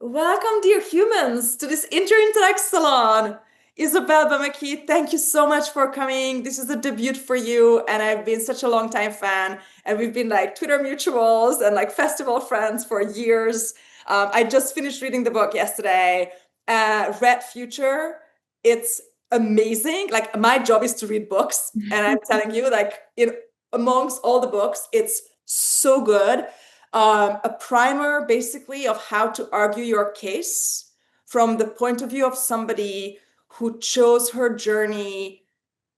Welcome, dear humans, to this Interact salon. Isabelle Boemeke, thank you so much for coming. This is a debut for you, and I've been such a long time fan, and we've been like Twitter mutuals and like festival friends for years. I just finished reading the book yesterday, Rad Future. It's amazing. Like my job is to read books, and I'm telling you, like amongst all the books, it's so good. A primer basically of how to argue your case from the point of view of somebody who chose her journey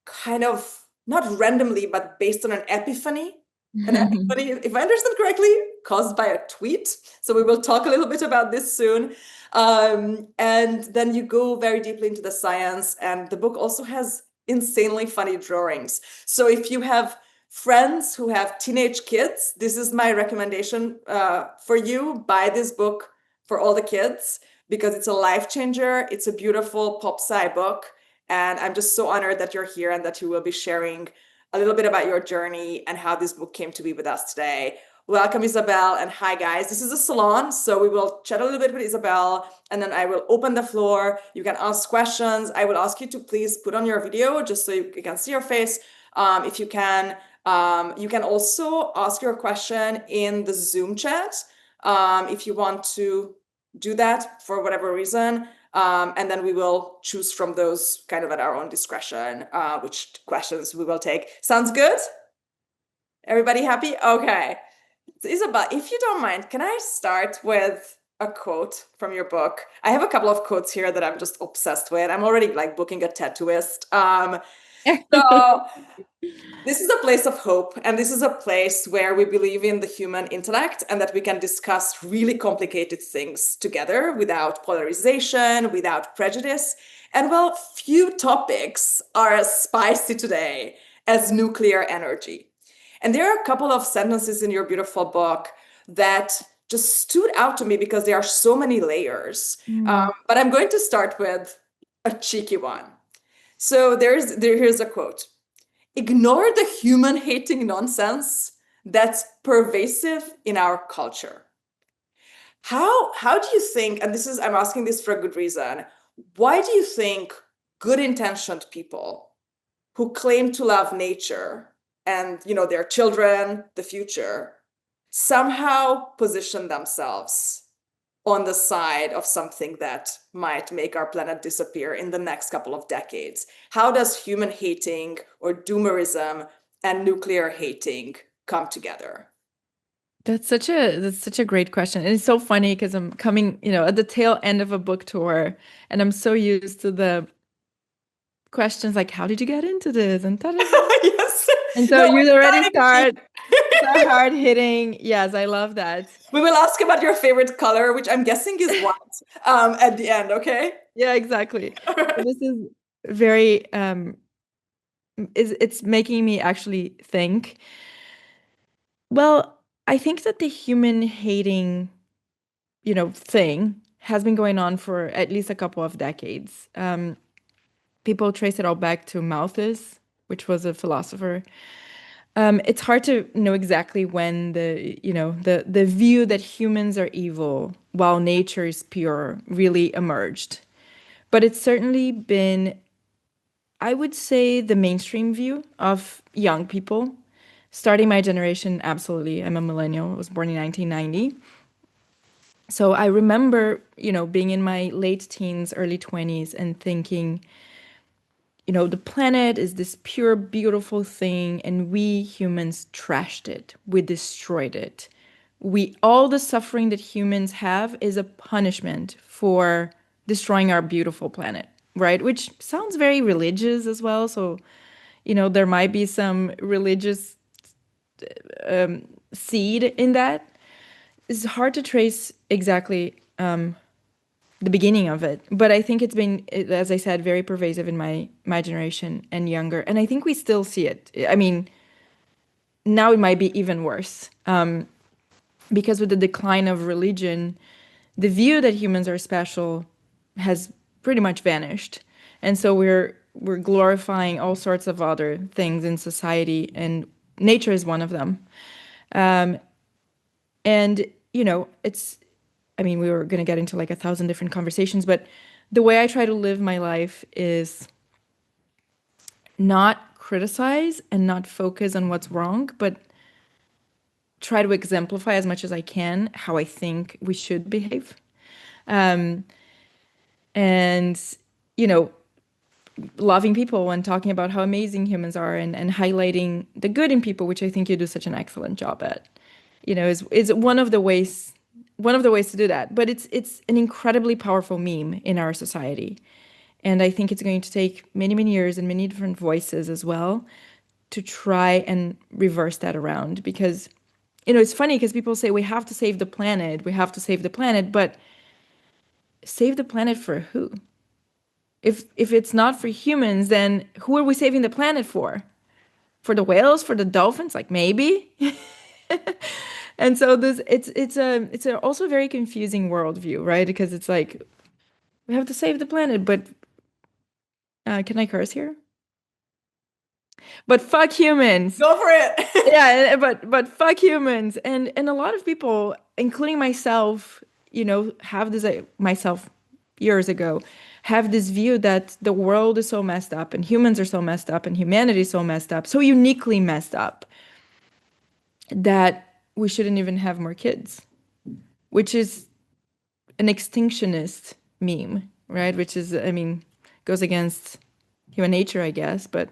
kind of not randomly, but based on an epiphany. An epiphany, if I understand correctly, caused by a tweet. So we will talk a little bit about this soon. And then you go very deeply into the science, and the book also has insanely funny drawings. So if you have friends who have teenage kids, this is my recommendation for you. Buy this book for all the kids because it's a life changer. It's a beautiful pop sci book. And I'm just so honored that you're here and that you will be sharing a little bit about your journey and how this book came to be with us today. Welcome, Isabelle, and hi, guys. This is a salon, so we will chat a little bit with Isabelle, and then I will open the floor. You can ask questions. I will ask you to please put on your video just so you can see your face. If you can, you can also ask your question in the Zoom chat if you want to do that for whatever reason. And then we will choose from those kind of at our own discretion, which questions we will take. Sounds good? Everybody happy? Okay. So Isabel, if you don't mind, can I start with a quote from your book? I have a couple of quotes here that I'm just obsessed with. I'm already like booking a tattooist. So this is a place of hope, and this is a place where we believe in the human intellect and that we can discuss really complicated things together without polarization, without prejudice. And well, few topics are as spicy today as nuclear energy. And there are a couple of sentences in your beautiful book that just stood out to me because there are so many layers. But I'm going to start with a cheeky one. So here's a quote. Ignore the human-hating nonsense that's pervasive in our culture. How do you think, and I'm asking this for a good reason, why do you think good-intentioned people who claim to love nature and their children, the future, somehow position themselves on the side of something that might make our planet disappear in the next couple of decades? How does human hating or doomerism and nuclear hating come together? That's such a great question. And it's so funny because I'm coming, at the tail end of a book tour, and I'm so used to the questions like, how did you get into this? And Yes. and so No, you already exciting. start so hard hitting. Yes, I love that. We will ask about your favorite color, which I'm guessing is white, at the end, okay? Yeah, exactly. So this is very it's making me actually think. Well, I think that the human hating, thing has been going on for at least a couple of decades. People trace it all back to Malthus, which was a philosopher. It's hard to know exactly when the view that humans are evil while nature is pure really emerged. But it's certainly been, I would say, the mainstream view of young people. Starting my generation, absolutely. I'm a millennial. I was born in 1990. So I remember, being in my late teens, early 20s and thinking, the planet is this pure, beautiful thing, and we humans trashed it. We destroyed it. All the suffering that humans have is a punishment for destroying our beautiful planet, right? Which sounds very religious as well. So, there might be some religious seed in that. It's hard to trace exactly the beginning of it, but I think it's been, as I said, very pervasive in my generation and younger, and I think we still see it. I mean, now it might be even worse, because with the decline of religion, the view that humans are special has pretty much vanished, and so we're glorifying all sorts of other things in society, and nature is one of them. And it's I mean, we were going to get into like 1,000 different conversations, but the way I try to live my life is not criticize and not focus on what's wrong, but try to exemplify as much as I can how I think we should behave. Um, and, you know, loving people and talking about how amazing humans are and highlighting the good in people, which I think you do such an excellent job at, is one of the ways to do that. But it's an incredibly powerful meme in our society. And I think it's going to take many, many years and many different voices as well to try and reverse that around. Because, it's funny because people say we have to save the planet, we have to save the planet, but save the planet for who? If it's not for humans, then who are we saving the planet for? For the whales, for the dolphins? Like maybe. And so this it's also a very confusing worldview, right? Because it's like we have to save the planet, but can I curse here? But fuck humans. Go for it. Yeah, but fuck humans. And a lot of people, including myself, have this myself years ago, have this view that the world is so messed up and humans are so messed up and humanity is so messed up, so uniquely messed up that we shouldn't even have more kids, which is an extinctionist meme, right? Which is, I mean, goes against human nature, I guess. But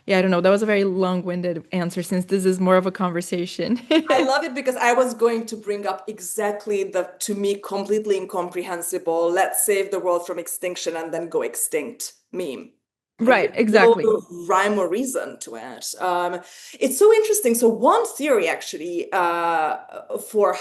yeah, I don't know. That was a very long-winded answer since this is more of a conversation. I love it because I was going to bring up exactly the, to me, completely incomprehensible, let's save the world from extinction and then go extinct meme. And Right, there's no exactly. rhyme or reason to it. It's so interesting. So one theory actually for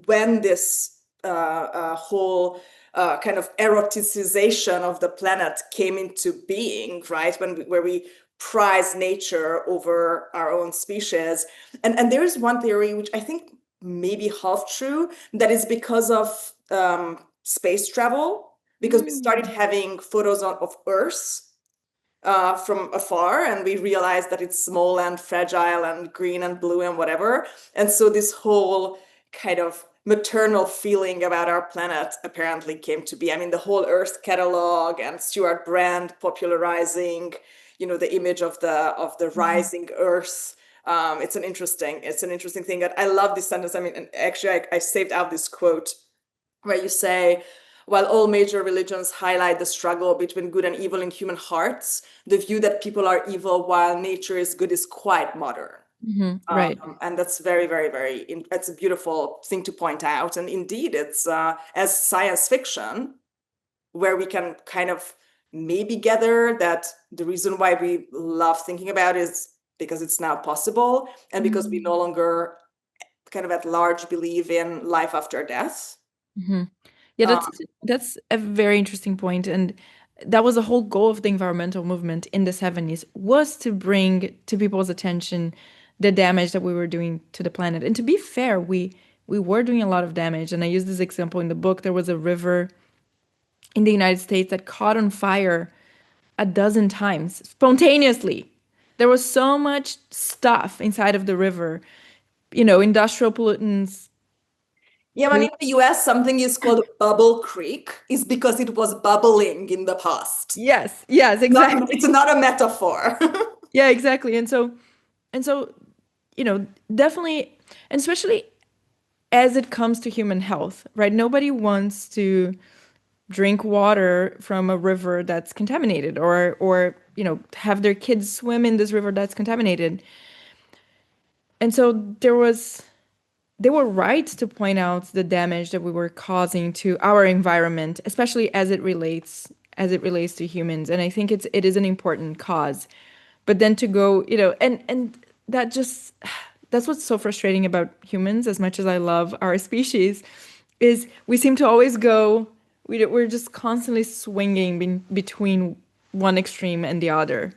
when this whole kind of eroticization of the planet came into being, right? Where we prize nature over our own species. And there is one theory which I think may be half true, that is because of space travel, because we started Mm. having photos of Earth from afar, and we realized that it's small and fragile and green and blue and whatever. And so this whole kind of maternal feeling about our planet apparently came to be. I mean, the whole Earth catalog and Stuart Brand popularizing, the image of the Mhm. rising Earth. It's an interesting thing. That I love this sentence. I mean, and actually, I saved out this quote where you say, while all major religions highlight the struggle between good and evil in human hearts, the view that people are evil while nature is good is quite modern. Right. And that's very, very, that's a beautiful thing to point out. And indeed, it's as science fiction, where we can kind of maybe gather that the reason why we love thinking about it is because it's now possible and because we no Mhm. longer kind of at large believe in life after death. Mhm. Yeah, Uh, that's a very interesting point, and that was the whole goal of the environmental movement in the 70s was to bring to people's attention the damage that we were doing to the planet. And to be fair, we were doing a lot of damage. And I use this example in the book. There was a river in the United States that caught on fire a dozen times spontaneously. There was so much stuff inside of the river, industrial pollutants. Yeah, when in the US, something is called Bubble Creek is because it was bubbling in the past. Yes, yes, It's exactly. not a metaphor. Yeah, exactly. And so, definitely, and especially as it comes to human health, right? Nobody wants to drink water from a river that's contaminated or, have their kids swim in this river that's contaminated. And so they were right to point out the damage that we were causing to our environment, especially as it relates to humans. And I think it is an important cause. But then to go, and that just that's what's so frustrating about humans, as much as I love our species, is we seem to always go, we're just constantly swinging between one extreme and the other.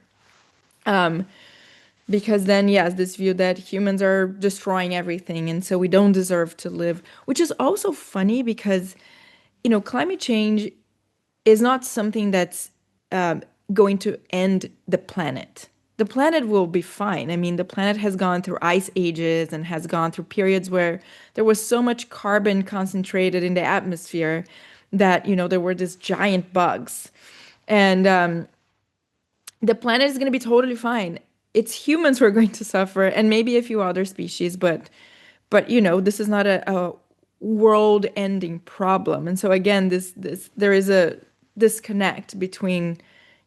Because then, yes, this view that humans are destroying everything, and so we don't deserve to live, which is also funny because, climate change is not something that's going to end the planet. the planet will be fine. I mean, the planet has gone through ice ages and has gone through periods where there was so much carbon concentrated in the atmosphere that, there were these giant bugs. And the planet is going to be totally fine. It's humans who are going to suffer, and maybe a few other species, but this is not a world-ending problem. And so again, this there is a disconnect between,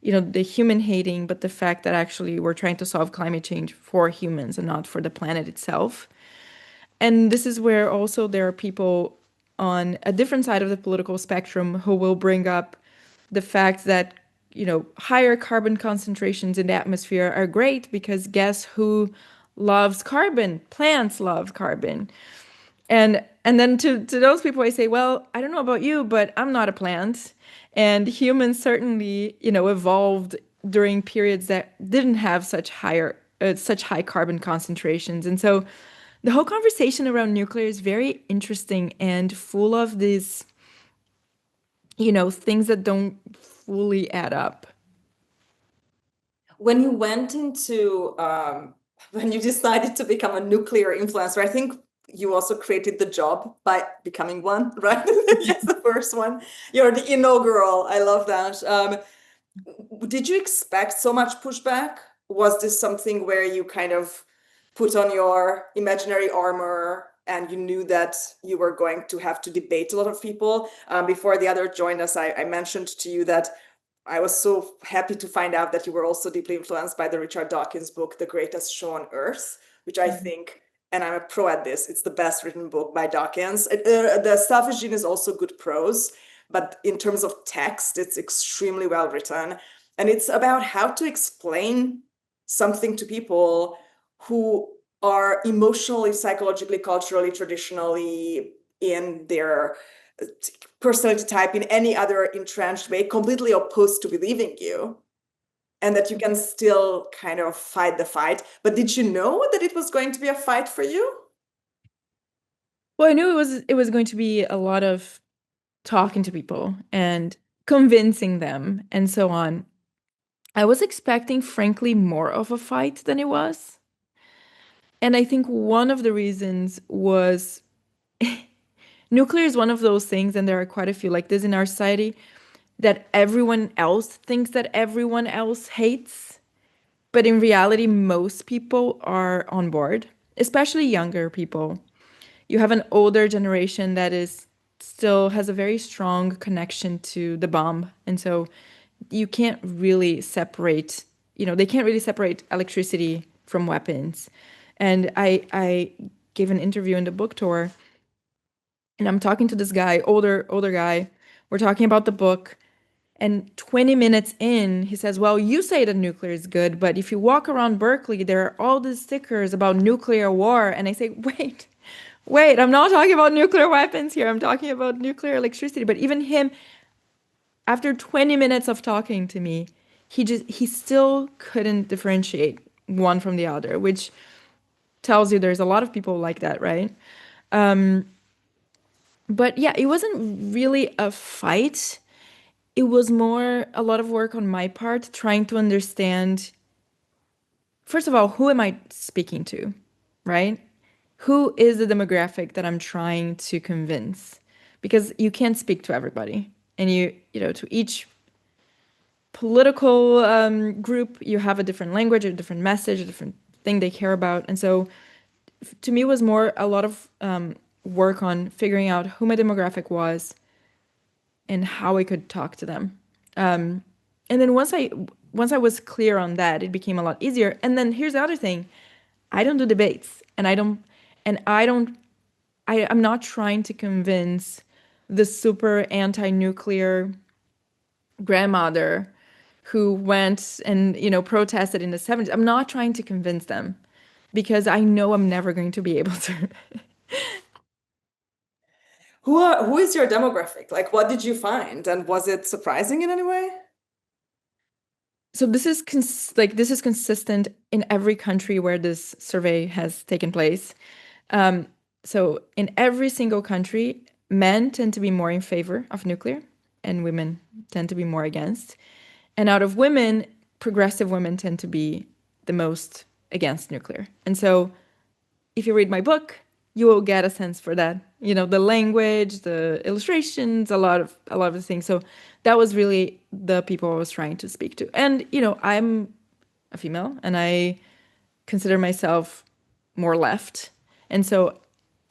the human hating, but the fact that actually we're trying to solve climate change for humans and not for the planet itself. And this is where also there are people on a different side of the political spectrum who will bring up the fact that, higher carbon concentrations in the atmosphere are great because guess who loves carbon? Plants love carbon. And then to those people I say, well, I don't know about you, but I'm not a plant. And humans certainly, evolved during periods that didn't have such high carbon concentrations. And so the whole conversation around nuclear is very interesting and full of these, things that don't fully add up. When you went into when you decided to become a nuclear influencer, I think you also created the job by becoming one, right? Yes, the first one. You're the inaugural. I love that. Did you expect so much pushback? Was this something where you kind of put on your imaginary armor and you knew that you were going to have to debate a lot of people? Before the other joined us, I mentioned to you that I was so happy to find out that you were also deeply influenced by the Richard Dawkins book, The Greatest Show on Earth, which I think, and I'm a pro at this, it's the best written book by Dawkins. The Selfish Gene is also good prose, but in terms of text, it's extremely well written. And it's about how to explain something to people who are emotionally, psychologically, culturally, traditionally in their personality type, in any other entrenched way, completely opposed to believing you, and that you can still kind of fight the fight. But did you know that it was going to be a fight for you? Well, I knew it was going to be a lot of talking to people and convincing them and so on. I was expecting, frankly, more of a fight than it was. And I think one of the reasons was nuclear is one of those things, and there are quite a few like this in our society, that everyone else thinks that everyone else hates. But in reality, most people are on board, especially younger people. You have an older generation that is still has a very strong connection to the bomb. And so you can't really separate, they can't really separate electricity from weapons. And I gave an interview in the book tour, and I'm talking to this guy, older guy. We're talking about the book, and 20 minutes in, he says, well, you say that nuclear is good, but if you walk around Berkeley, there are all these stickers about nuclear war. And I say, wait, I'm not talking about nuclear weapons here. I'm talking about nuclear electricity. But even him, after 20 minutes of talking to me, he still couldn't differentiate one from the other, which tells you there's a lot of people like that, right? But yeah, it wasn't really a fight. It was more a lot of work on my part trying to understand, first of all, who am I speaking to, right? Who is the demographic that I'm trying to convince? Because you can't speak to everybody. And to each political group, you have a different language, a different message, a different thing they care about. And so to me, it was more a lot of work on figuring out who my demographic was and how I could talk to them. And then once I was clear on that, it became a lot easier. And then here's the other thing. I don't do debates, and I'm not trying to convince the super anti-nuclear grandmother who went and, protested in the 70s. I'm not trying to convince them because I know I'm never going to be able to. Who is your demographic? Like, what did you find? And was it surprising in any way? So this is consistent in every country where this survey has taken place. Um, so in every single country, men tend to be more in favor of nuclear, and women tend to be more against. And out of women, progressive women tend to be the most against nuclear. And so if you read my book, you will get a sense for that. You know, the language, the illustrations, a lot of the things. So that was really the people I was trying to speak to. And, you know, I'm a female and I consider myself more left. And so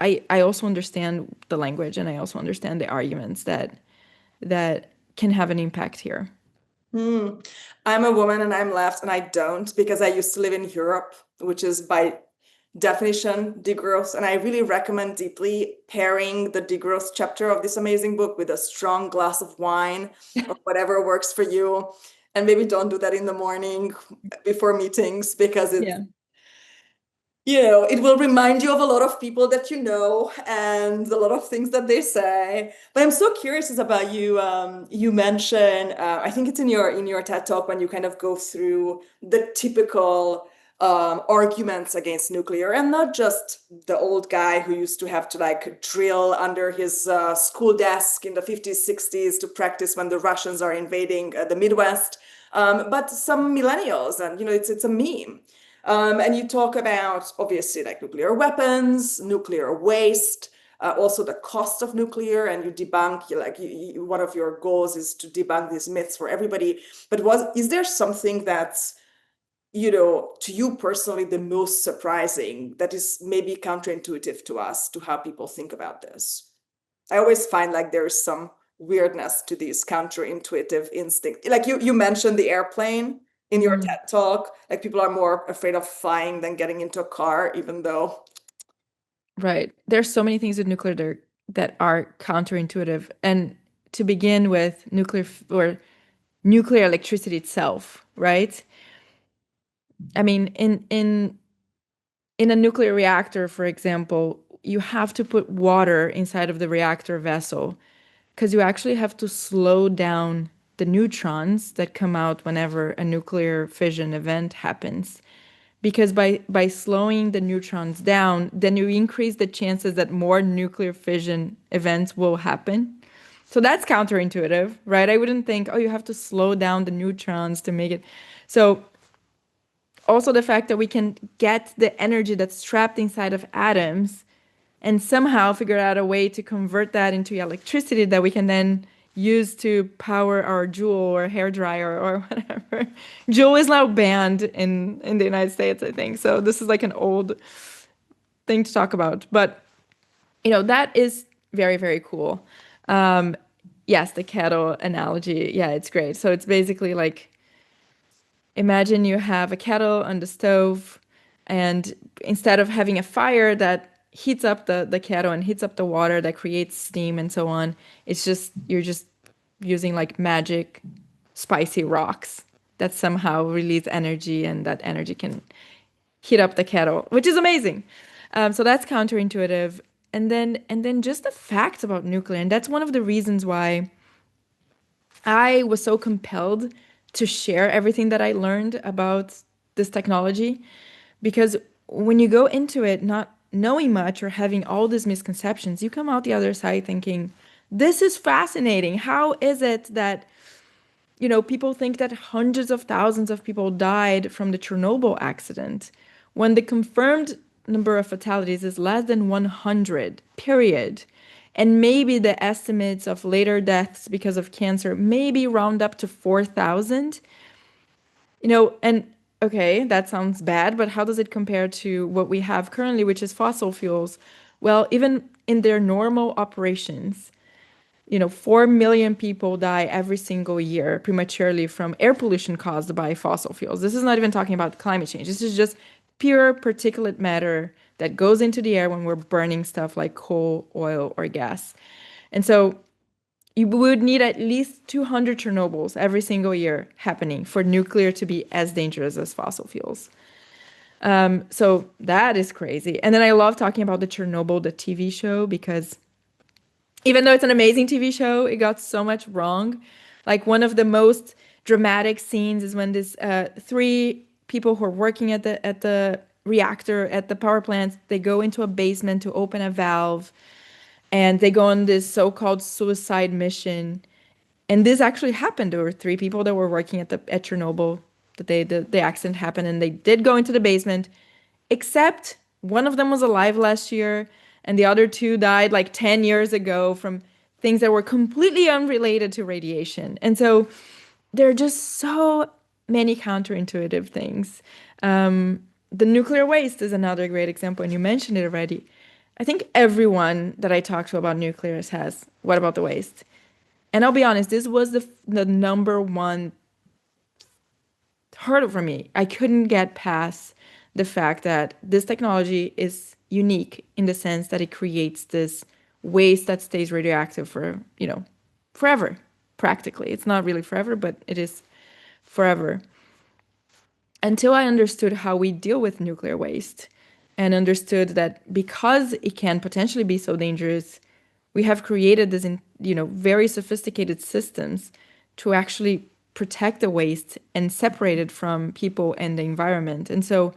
I also understand the language and I also understand the arguments that can have an impact here. Hmm. I'm a woman and I'm left, and I don't because I used to live in Europe, which is by definition degrowth. And I really recommend deeply pairing the degrowth chapter of this amazing book with a strong glass of wine or whatever works for you. And maybe don't do that in the morning before meetings because Yeah. it will remind you of a lot of people that you know and a lot of things that they say. But I'm so curious about you. You mentioned, I think it's in your TED talk when you kind of go through the typical arguments against nuclear, and not just the old guy who used to have to like drill under his school desk in the 50s, 60s to practice when the Russians are invading the Midwest, but some millennials, and it's a meme. And you talk about obviously like nuclear weapons, nuclear waste, also the cost of nuclear, and you debunk one of your goals is to debunk these myths for everybody. But is there something that's to you personally the most surprising that is maybe counterintuitive to us to how people think about this? I always find like there's some weirdness to these counterintuitive instinct. Like you mentioned the airplane in your Mhm. TED talk. Like people are more afraid of flying than getting into a car, even though. Right. There's so many things with nuclear that are counterintuitive. And to begin with, or nuclear electricity itself, right? I mean, in a nuclear reactor, for example, you have to put water inside of the reactor vessel because you actually have to slow down the neutrons that come out whenever a nuclear fission event happens. Because by slowing the neutrons down, then you increase the chances that more nuclear fission events will happen. So that's counterintuitive, right? I wouldn't think, oh, you have to slow down the neutrons to make it. So also the fact that we can get the energy that's trapped inside of atoms and somehow figure out a way to convert that into electricity that we can then use to power our Joule or hair dryer or whatever. Joule is now banned in the United States, I think. So this is like an old thing to talk about. But that is very, very cool. Um, yes, the kettle analogy. Yeah, it's great. So it's basically like imagine you have a kettle on the stove, and instead of having a fire that heats up the kettle and heats up the water that creates steam and so on, you're just using like magic spicy rocks that somehow release energy and that energy can heat up the kettle, which is amazing. So that's counterintuitive. And then just the facts about nuclear, and that's one of the reasons why I was so compelled to share everything that I learned about this technology because when you go into it not knowing much or having all these misconceptions, you come out the other side thinking, this is fascinating. How is it that, people think that hundreds of thousands of people died from the Chernobyl accident when the confirmed number of fatalities is less than 100, period. And maybe the estimates of later deaths because of cancer maybe round up to 4,000. And okay, that sounds bad, but how does it compare to what we have currently, which is fossil fuels? Well, even in their normal operations, 4 million people die every single year prematurely from air pollution caused by fossil fuels. This is not even talking about climate change. This is just pure particulate matter that goes into the air when we're burning stuff like coal, oil, or gas. And so you would need at least 200 Chernobyls every single year happening for nuclear to be as dangerous as fossil fuels. So that is crazy. And then I love talking about the Chernobyl, the TV show, because even though it's an amazing TV show, it got so much wrong. Like one of the most dramatic scenes is when this three people who are working at the reactor at the power plant, they go into a basement to open a valve, and they go on this so-called suicide mission. And this actually happened. There were three people that were working at Chernobyl the day the accident happened, and they did go into the basement, except one of them was alive last year, and the other two died like 10 years ago from things that were completely unrelated to radiation. And so there are just so many counterintuitive things. The nuclear waste is another great example, and you mentioned it already. I think everyone that I talk to about nuclear has, what about the waste? And I'll be honest, this was the number one hurdle for me. I couldn't get past the fact that this technology is unique in the sense that it creates this waste that stays radioactive for, forever, practically. It's not really forever, but it is forever. Until I understood how we deal with nuclear waste and understood that because it can potentially be so dangerous, we have created this, very sophisticated systems to actually protect the waste and separate it from people and the environment. And so,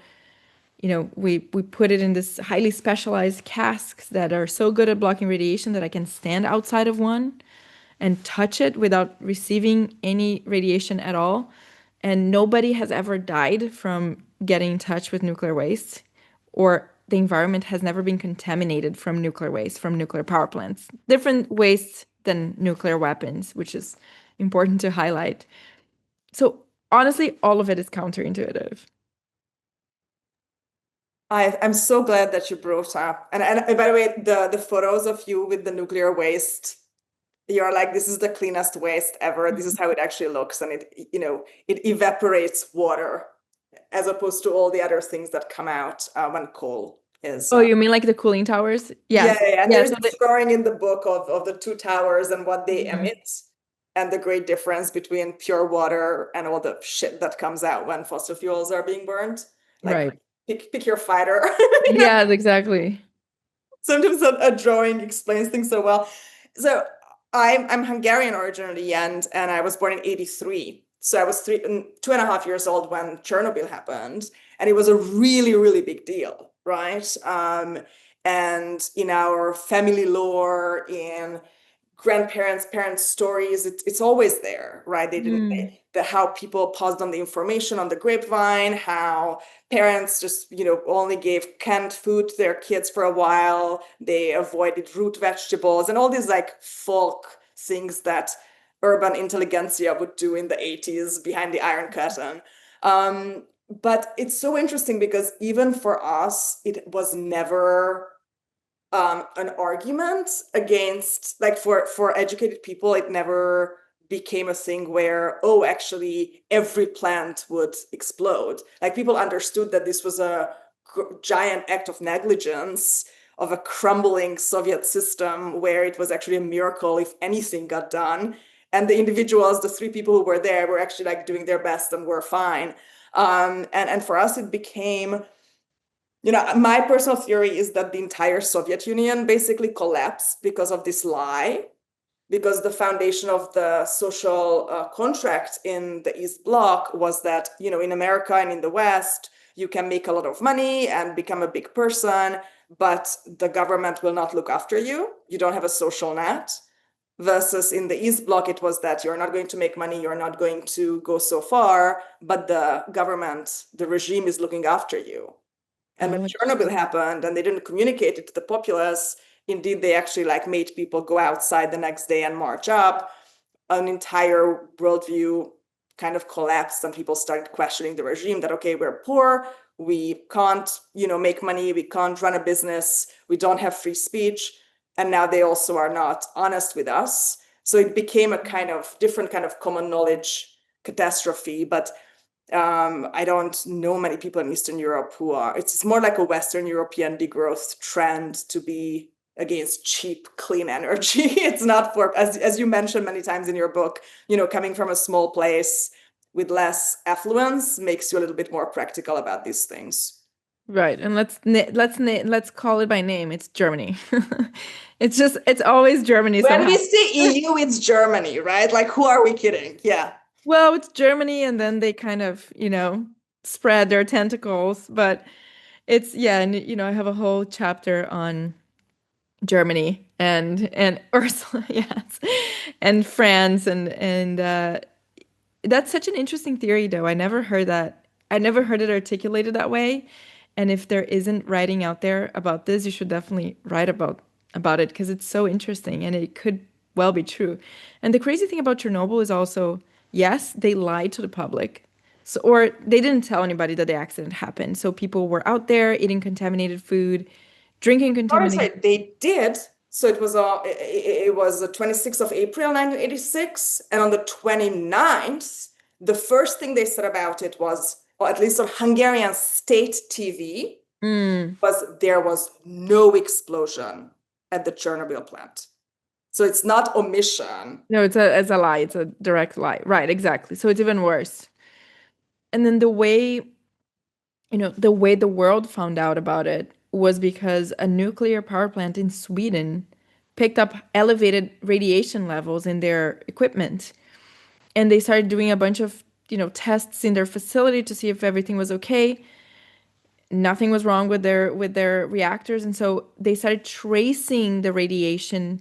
we put it in this highly specialized casks that are so good at blocking radiation that I can stand outside of one and touch it without receiving any radiation at all. And nobody has ever died from getting in touch with nuclear waste, or the environment has never been contaminated from nuclear waste, from nuclear power plants. Different waste than nuclear weapons, which is important to highlight. So honestly, all of it is counterintuitive. I'm so glad that you brought up. And by the way, the photos of you with the nuclear waste, you're like, this is the cleanest waste ever. This is how it actually looks. And it evaporates water as opposed to all the other things that come out when coal is. Oh, you mean like the cooling towers? Yeah, Yes. yeah, yeah. And Yeah, there's so this drawing in the book of the two towers and what they Mhm. emit and the great difference between pure water and all the shit that comes out when fossil fuels are being burned. Like Right. pick your fighter. Yes, exactly. Sometimes a drawing explains things so well. So I'm Hungarian originally, and I was born in '83. So I was 2.5 years old when Chernobyl happened, and it was a really, really big deal, right? And in our family lore, in grandparents, parents' stories, it's always there, right? They didn't Mm, the how people passed on the information on the grapevine, how parents just only gave canned food to their kids for a while, they avoided root vegetables and all these like folk things that urban intelligentsia would do in the 80s behind the Iron Curtain. But it's so interesting because even for us it was never an argument against, like, for educated people it never became a thing where, oh, actually every plant would explode. Like, people understood that this was a giant act of negligence of a crumbling Soviet system where it was actually a miracle if anything got done, and the individuals, the three people who were there, were actually like doing their best and were fine. And for us it became, my personal theory is that the entire Soviet Union basically collapsed because of this lie, because the foundation of the social contract in the East Bloc was that, in America and in the West, you can make a lot of money and become a big person, but the government will not look after you. You don't have a social net. Versus in the East Bloc, it was that you're not going to make money, you're not going to go so far, but the government, the regime is looking after you. And when oh, Chernobyl happened and they didn't communicate it to the populace, indeed, they actually like made people go outside the next day and march up. An entire worldview kind of collapsed and people started questioning the regime that, okay, we're poor, we can't, make money, we can't run a business, we don't have free speech. And now they also are not honest with us. So it became a kind of different kind of common knowledge catastrophe. But I don't know many people in Eastern Europe who are. It's more like a Western European degrowth trend to be against cheap, clean energy. It's not for, as you mentioned many times in your book, coming from a small place with less affluence makes you a little bit more practical about these things. right. And let's call it by name. It's Germany. It's always Germany When somehow. we say EU, it's Germany, right? Like, who are we kidding? Yeah. Well, it's Germany, and then they kind of, spread their tentacles. But it's, yeah, and I have a whole chapter on Germany and Ursula, yes, and France and That's such an interesting theory, though. I never heard that. I never heard it articulated that way. And if there isn't writing out there about this, you should definitely write about it because it's so interesting and it could well be true. And the crazy thing about Chernobyl is also, yes, they lied to the public. So, or they didn't tell anybody that the accident happened. So people were out there eating contaminated food, drinking Sorry, contaminated. they did. So it was the 26th of April 1986, and on the 29th, the first thing they said about it was, or at least on Hungarian state TV, Mm. was there was no explosion at the Chernobyl plant. So it's not omission. No, it's a lie. It's a direct lie. Right, exactly. So it's even worse. And then the way the world found out about it was because a nuclear power plant in Sweden picked up elevated radiation levels in their equipment. And they started doing a bunch of, tests in their facility to see if everything was okay. Nothing was wrong with their reactors. And so they started tracing the radiation,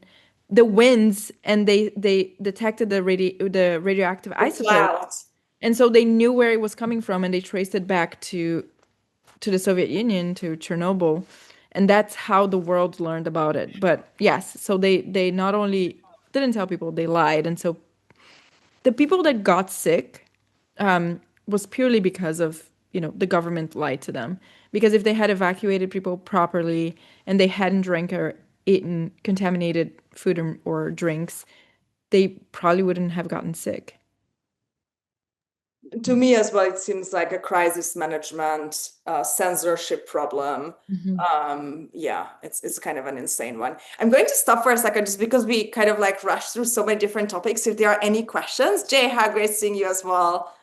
the winds, and they detected the radioactive The isotope. cloud. And so they knew where it was coming from and they traced it back to the Soviet Union, to Chernobyl, and that's how the world learned about it. But yes, so they not only didn't tell people, they lied, and so the people that got sick was purely because of the government lied to them. Because if they had evacuated people properly and they hadn't drank or eaten contaminated food or drinks, they probably wouldn't have gotten sick. To me as well, it seems like a crisis management, censorship problem. Mhm. Yeah, it's kind of an insane one. I'm going to stop for a second just because we kind of like rushed through so many different topics. If there are any questions, Jay, how great seeing you as well.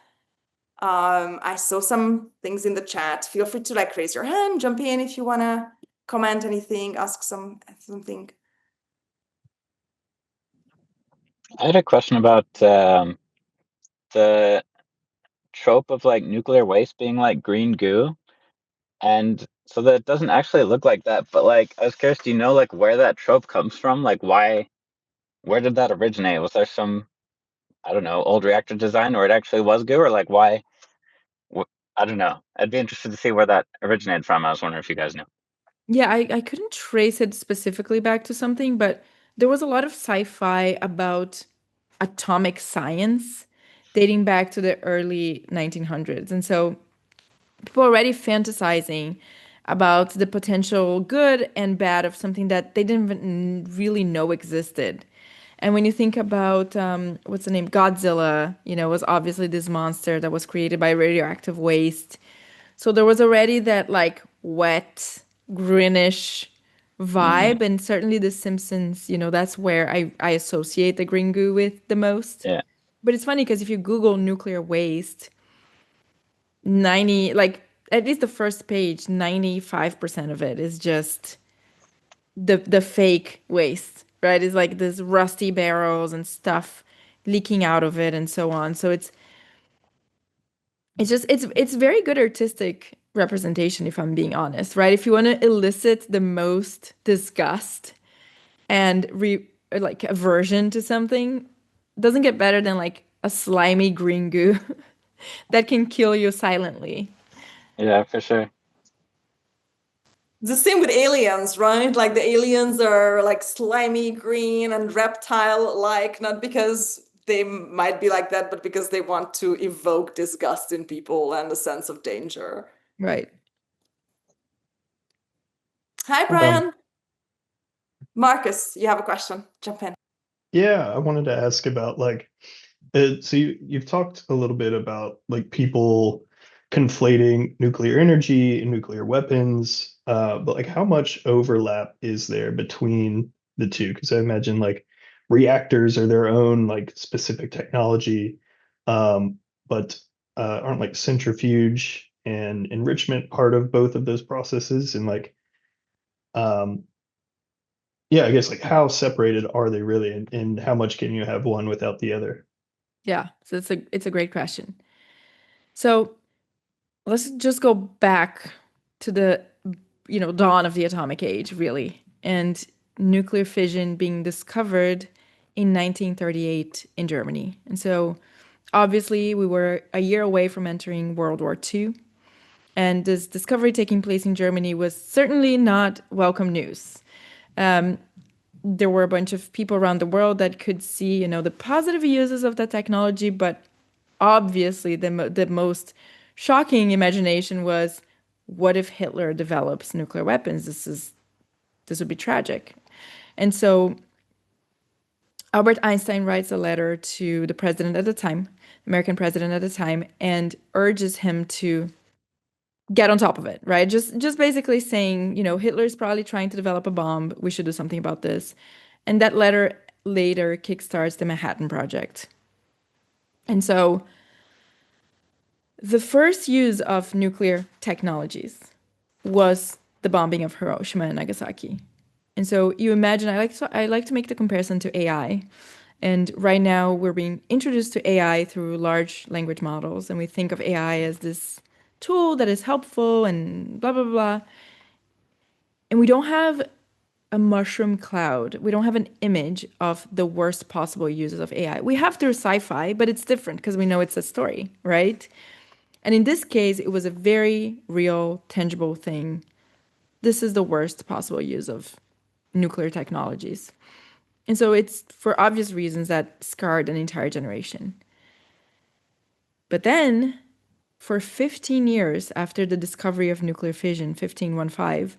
I saw some things in the chat. Feel free to like raise your hand, jump in if you wanna comment anything, ask something. I had a question about the trope of like nuclear waste being like green goo. And so that it doesn't actually look like that, but like I was curious, do you know like where that trope comes from? Like where did that originate? Was there some, I don't know, old reactor design or it actually was goo or like why? Wh- I don't know. I'd be interested to see where that originated from. I was wondering if you guys knew. Yeah, I couldn't trace it specifically back to something, but there was a lot of sci-fi about atomic science dating back to the early 1900s. And so people are already fantasizing about the potential good and bad of something that they didn't even really know existed. And when you think about what's the name? Godzilla, was obviously this monster that was created by radioactive waste. So there was already that like wet, greenish Hmm. vibe. And certainly The Simpsons, that's where I associate the green goo with the most. Yeah. But it's funny because if you Google nuclear waste, 90, like at least the first page, 95% of it is just the fake waste, right? It's like this rusty barrels and stuff leaking out of it and so on. So it's very good artistic representation, if I'm being honest, right? If you want to elicit the most disgust and like aversion to something, doesn't get better than like a slimy green goo that can kill you silently. Yeah, for sure. The same with aliens, right? Like the aliens are like slimy green and reptile-like, not because they might be like that, but because they want to evoke disgust in people and a sense of danger. Right. Hi, Um, Brian. Marcus, you have a question. Jump in. yeah, I wanted to ask about like, so you've talked a little bit about like people conflating nuclear energy and nuclear weapons, but like how much overlap is there between the two? Because I imagine like reactors are their own like specific technology, but aren't like centrifuge and enrichment part of both of those processes? And like, um, yeah, I guess like how separated are they really, and how much can you have one without the other? Yeah. So it's a great question. So let's just go back to the dawn of the atomic age, really, and nuclear fission being discovered in 1938 in Germany. And so Obviously, we were a year away from entering World War II, and this discovery taking place in Germany was certainly not welcome news. There were a bunch of people around the world that could see, the positive uses of that technology, but obviously the most shocking imagination was, what if Hitler develops nuclear weapons? This would be tragic. And so Albert Einstein writes a letter to the president at the time, American president at the time, and urges him to get on top of it, right? Just basically saying, Hitler's probably trying to develop a bomb. We should do something about this. And that letter later kickstarts the Manhattan Project. And so the first use of nuclear technologies was the bombing of Hiroshima and Nagasaki. And so you imagine, I like to make the comparison to AI. And right now we're being introduced to AI through large language models, and we think of AI as this tool that is helpful and blah, blah, blah. And we don't have a mushroom cloud. We don't have an image of the worst possible uses of AI. We have through sci-fi, but it's different because we know it's a story, right? And in this case, it was a very real, tangible thing. This is the worst possible use of nuclear technologies. And so it's for obvious reasons that scarred an entire generation. But then, for 15 years after the discovery of nuclear fission, 1515,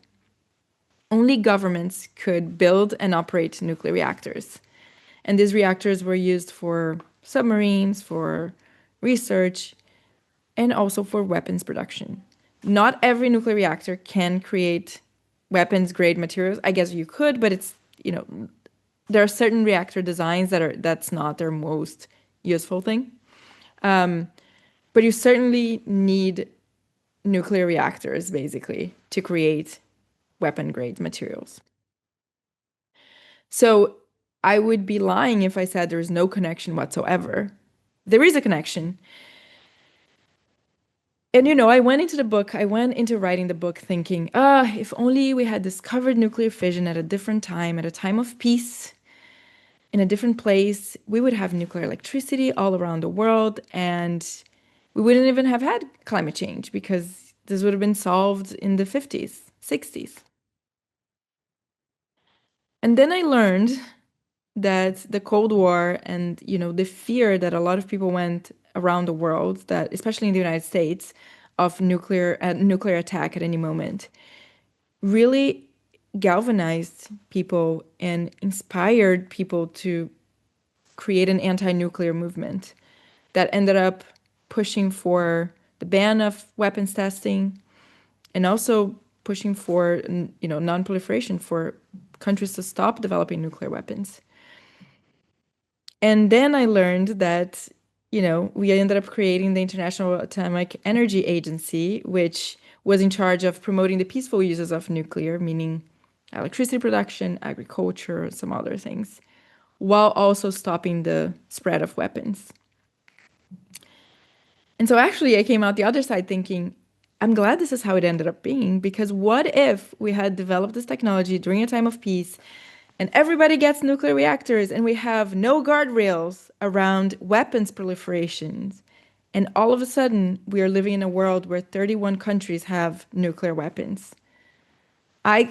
only governments could build and operate nuclear reactors. And these reactors were used for submarines, for research, and also for weapons production. Not every nuclear reactor can create weapons-grade materials. I guess you could, but it's, there are certain reactor designs that's not their most useful thing. But you certainly need nuclear reactors, basically, to create weapon-grade materials. So I would be lying if I said there is no connection whatsoever. There is a connection. And, I went into writing the book thinking, if only we had discovered nuclear fission at a different time, at a time of peace, in a different place, we would have nuclear electricity all around the world, and we wouldn't even have had climate change because this would have been solved in the 50s, 60s. And then I learned that the Cold War and, the fear that a lot of people went around the world, that especially in the United States, of nuclear attack at any moment, really galvanized people and inspired people to create an anti-nuclear movement that ended up pushing for the ban of weapons testing and also pushing for, non-proliferation, for countries to stop developing nuclear weapons. And then I learned that, we ended up creating the International Atomic Energy Agency, which was in charge of promoting the peaceful uses of nuclear, meaning electricity production, agriculture, some other things, while also stopping the spread of weapons. And so actually I came out the other side thinking, I'm glad this is how it ended up being, because what if we had developed this technology during a time of peace and everybody gets nuclear reactors and we have no guardrails around weapons proliferations, and all of a sudden we are living in a world where 31 countries have nuclear weapons. I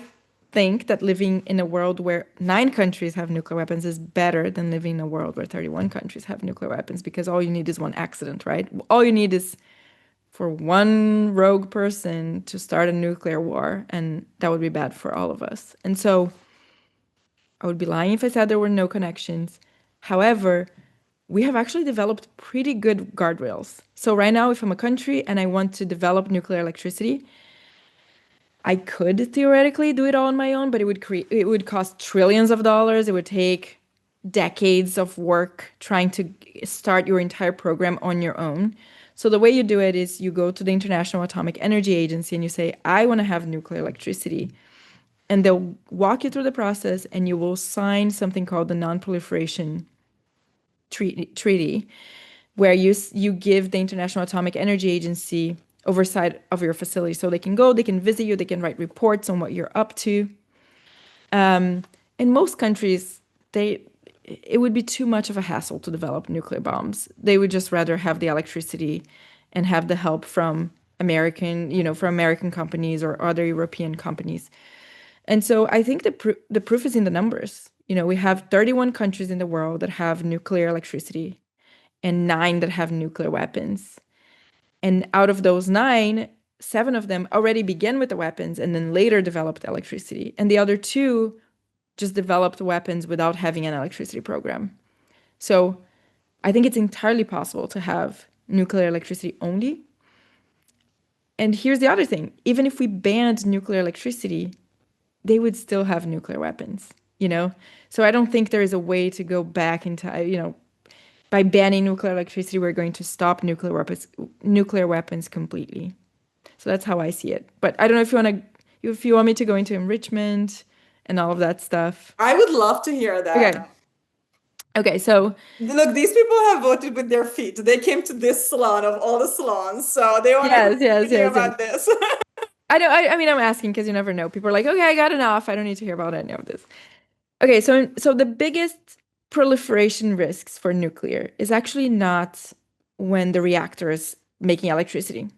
think that living in a world where 9 countries have nuclear weapons is better than living in a world where 31 countries have nuclear weapons, because all you need is one accident, right? All you need is for one rogue person to start a nuclear war, and that would be bad for all of us. And so I would be lying if I said there were no connections. However, we have actually developed pretty good guardrails. So right now, if I'm a country and I want to develop nuclear electricity, I could theoretically do it all on my own, but it would cost trillions of dollars. It would take decades of work trying to start your entire program on your own. So the way you do it is you go to the International Atomic Energy Agency and you say, I want to have nuclear electricity. And they'll walk you through the process, and you will sign something called the Non-Proliferation Treaty, where you give the International Atomic Energy Agency oversight of your facility. So they can go, they can visit you, they can write reports on what you're up to. In most countries, it would be too much of a hassle to develop nuclear bombs. They would just rather have the electricity and have the help from American companies or other European companies. And so I think the proof is in the numbers. We have 31 countries in the world that have nuclear electricity and 9 that have nuclear weapons. And out of those 9, 7 of them already began with the weapons and then later developed electricity. And the other 2 just developed weapons without having an electricity program. So I think it's entirely possible to have nuclear electricity only. And here's the other thing. Even if we banned nuclear electricity, they would still have nuclear weapons, So I don't think there is a way to go back into, by banning nuclear electricity, we're going to stop nuclear weapons completely. So that's how I see it. But I don't know if you want me to go into enrichment and all of that stuff. I would love to hear that. Okay, so look, these people have voted with their feet. They came to this salon of all the salons, so they want to hear about this. I know. I mean, I'm asking because you never know. People are like, okay, I got enough. I don't need to hear about any of this. Okay, so the biggest proliferation risks for nuclear is actually not when the reactor is making electricity.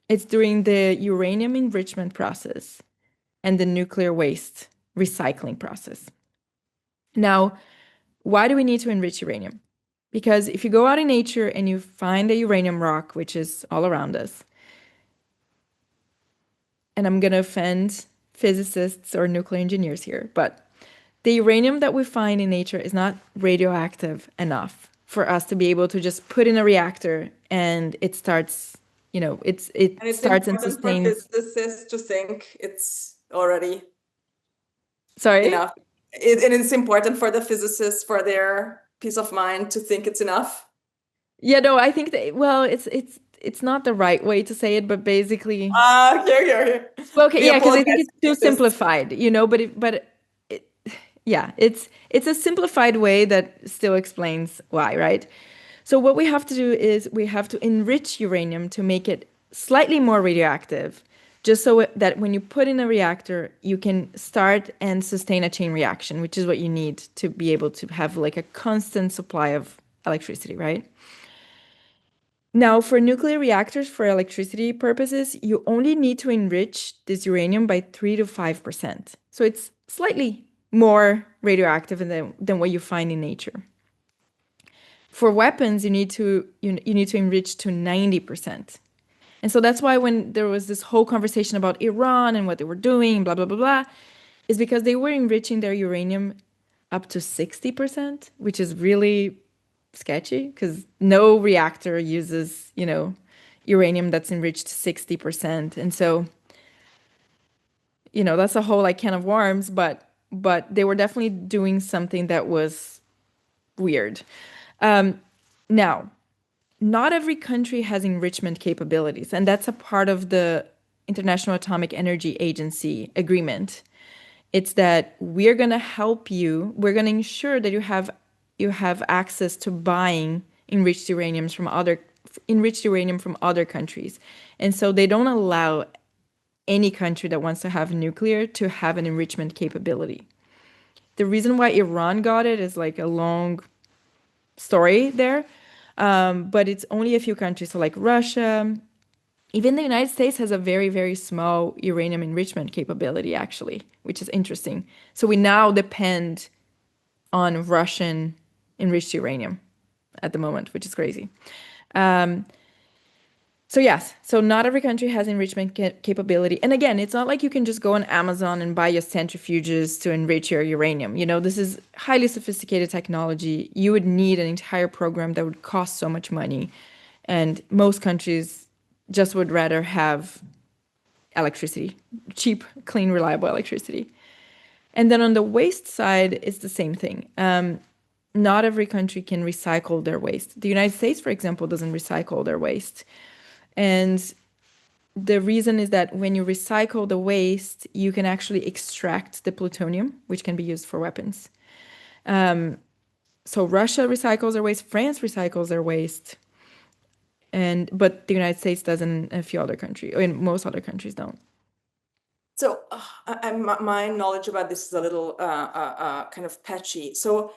It's during the uranium enrichment process and the nuclear waste recycling process. Now, why do we need to enrich uranium? Because if you go out in nature and you find a uranium rock, which is all around us, and I'm going to offend physicists or nuclear engineers here, but the uranium that we find in nature is not radioactive enough for us to be able to just put in a reactor and it starts, it starts and sustains. It's important for physicists to think it's already Sorry? enough. And it's important for the physicists, for their peace of mind, to think it's enough. Yeah, no, I think that, well, it's not the right way to say it, but basically. Here. Well, okay, yeah, because I think it's too simplified, yeah, it's a simplified way that still explains why, right? So what we have to do is we have to enrich uranium to make it slightly more radioactive, just so that when you put in a reactor, you can start and sustain a chain reaction, which is what you need to be able to have like a constant supply of electricity, right? Now, for nuclear reactors, for electricity purposes, you only need to enrich this uranium by 3 to 5%. So it's slightly more radioactive than what you find in nature. For weapons, you need to enrich to 90%. And so that's why when there was this whole conversation about Iran and what they were doing, blah, blah, blah, blah, is because they were enriching their uranium up to 60%, which is really sketchy because no reactor uses, uranium that's enriched 60%. And so, that's a whole like can of worms, but they were definitely doing something that was weird. Now, not every country has enrichment capabilities, and that's a part of the International Atomic Energy Agency agreement. It's that we're going to help you. We're going to ensure that you have access to buying enriched uranium from other countries. And so they don't allow any country that wants to have nuclear to have an enrichment capability. The reason why Iran got it is like a long story there, but it's only a few countries. So like Russia, even the United States has a very, very small uranium enrichment capability, actually, which is interesting. So we now depend on Russian enriched uranium at the moment, which is crazy. So yes, so not every country has enrichment capability. And again, it's not like you can just go on Amazon and buy your centrifuges to enrich your uranium. This is highly sophisticated technology. You would need an entire program that would cost so much money. And most countries just would rather have electricity, cheap, clean, reliable electricity. And then on the waste side, it's the same thing. Not every country can recycle their waste. The United States, for example, doesn't recycle their waste. And the reason is that when you recycle the waste, you can actually extract the plutonium, which can be used for weapons. So Russia recycles their waste, France recycles their waste, but the United States doesn't, and a few other countries, and most other countries don't. So my knowledge about this is a little kind of patchy. So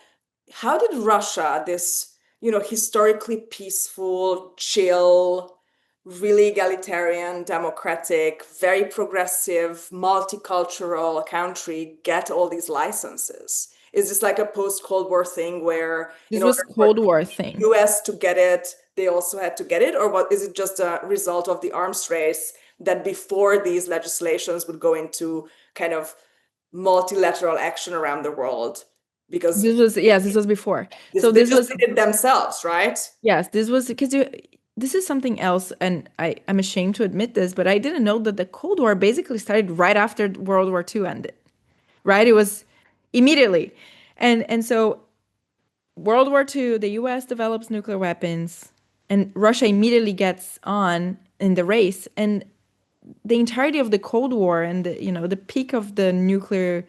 how did Russia, this, historically peaceful, chill, really egalitarian, democratic, very progressive, multicultural country get all these licenses? Is this like a post-Cold War thing where in This was order for Cold War the thing. US to get it, they also had to get it? Or what is it just a result of the arms race that before these legislations would go into kind of multilateral action around the world? Because This was before. So they this just was did it themselves, right? yes, this was because this is something else, and I'm ashamed to admit this, but I didn't know that the Cold War basically started right after World War II ended. Right? It was immediately. And so World War II, the US develops nuclear weapons, and Russia immediately gets on in the race. And the entirety of the Cold War and the peak of the nuclear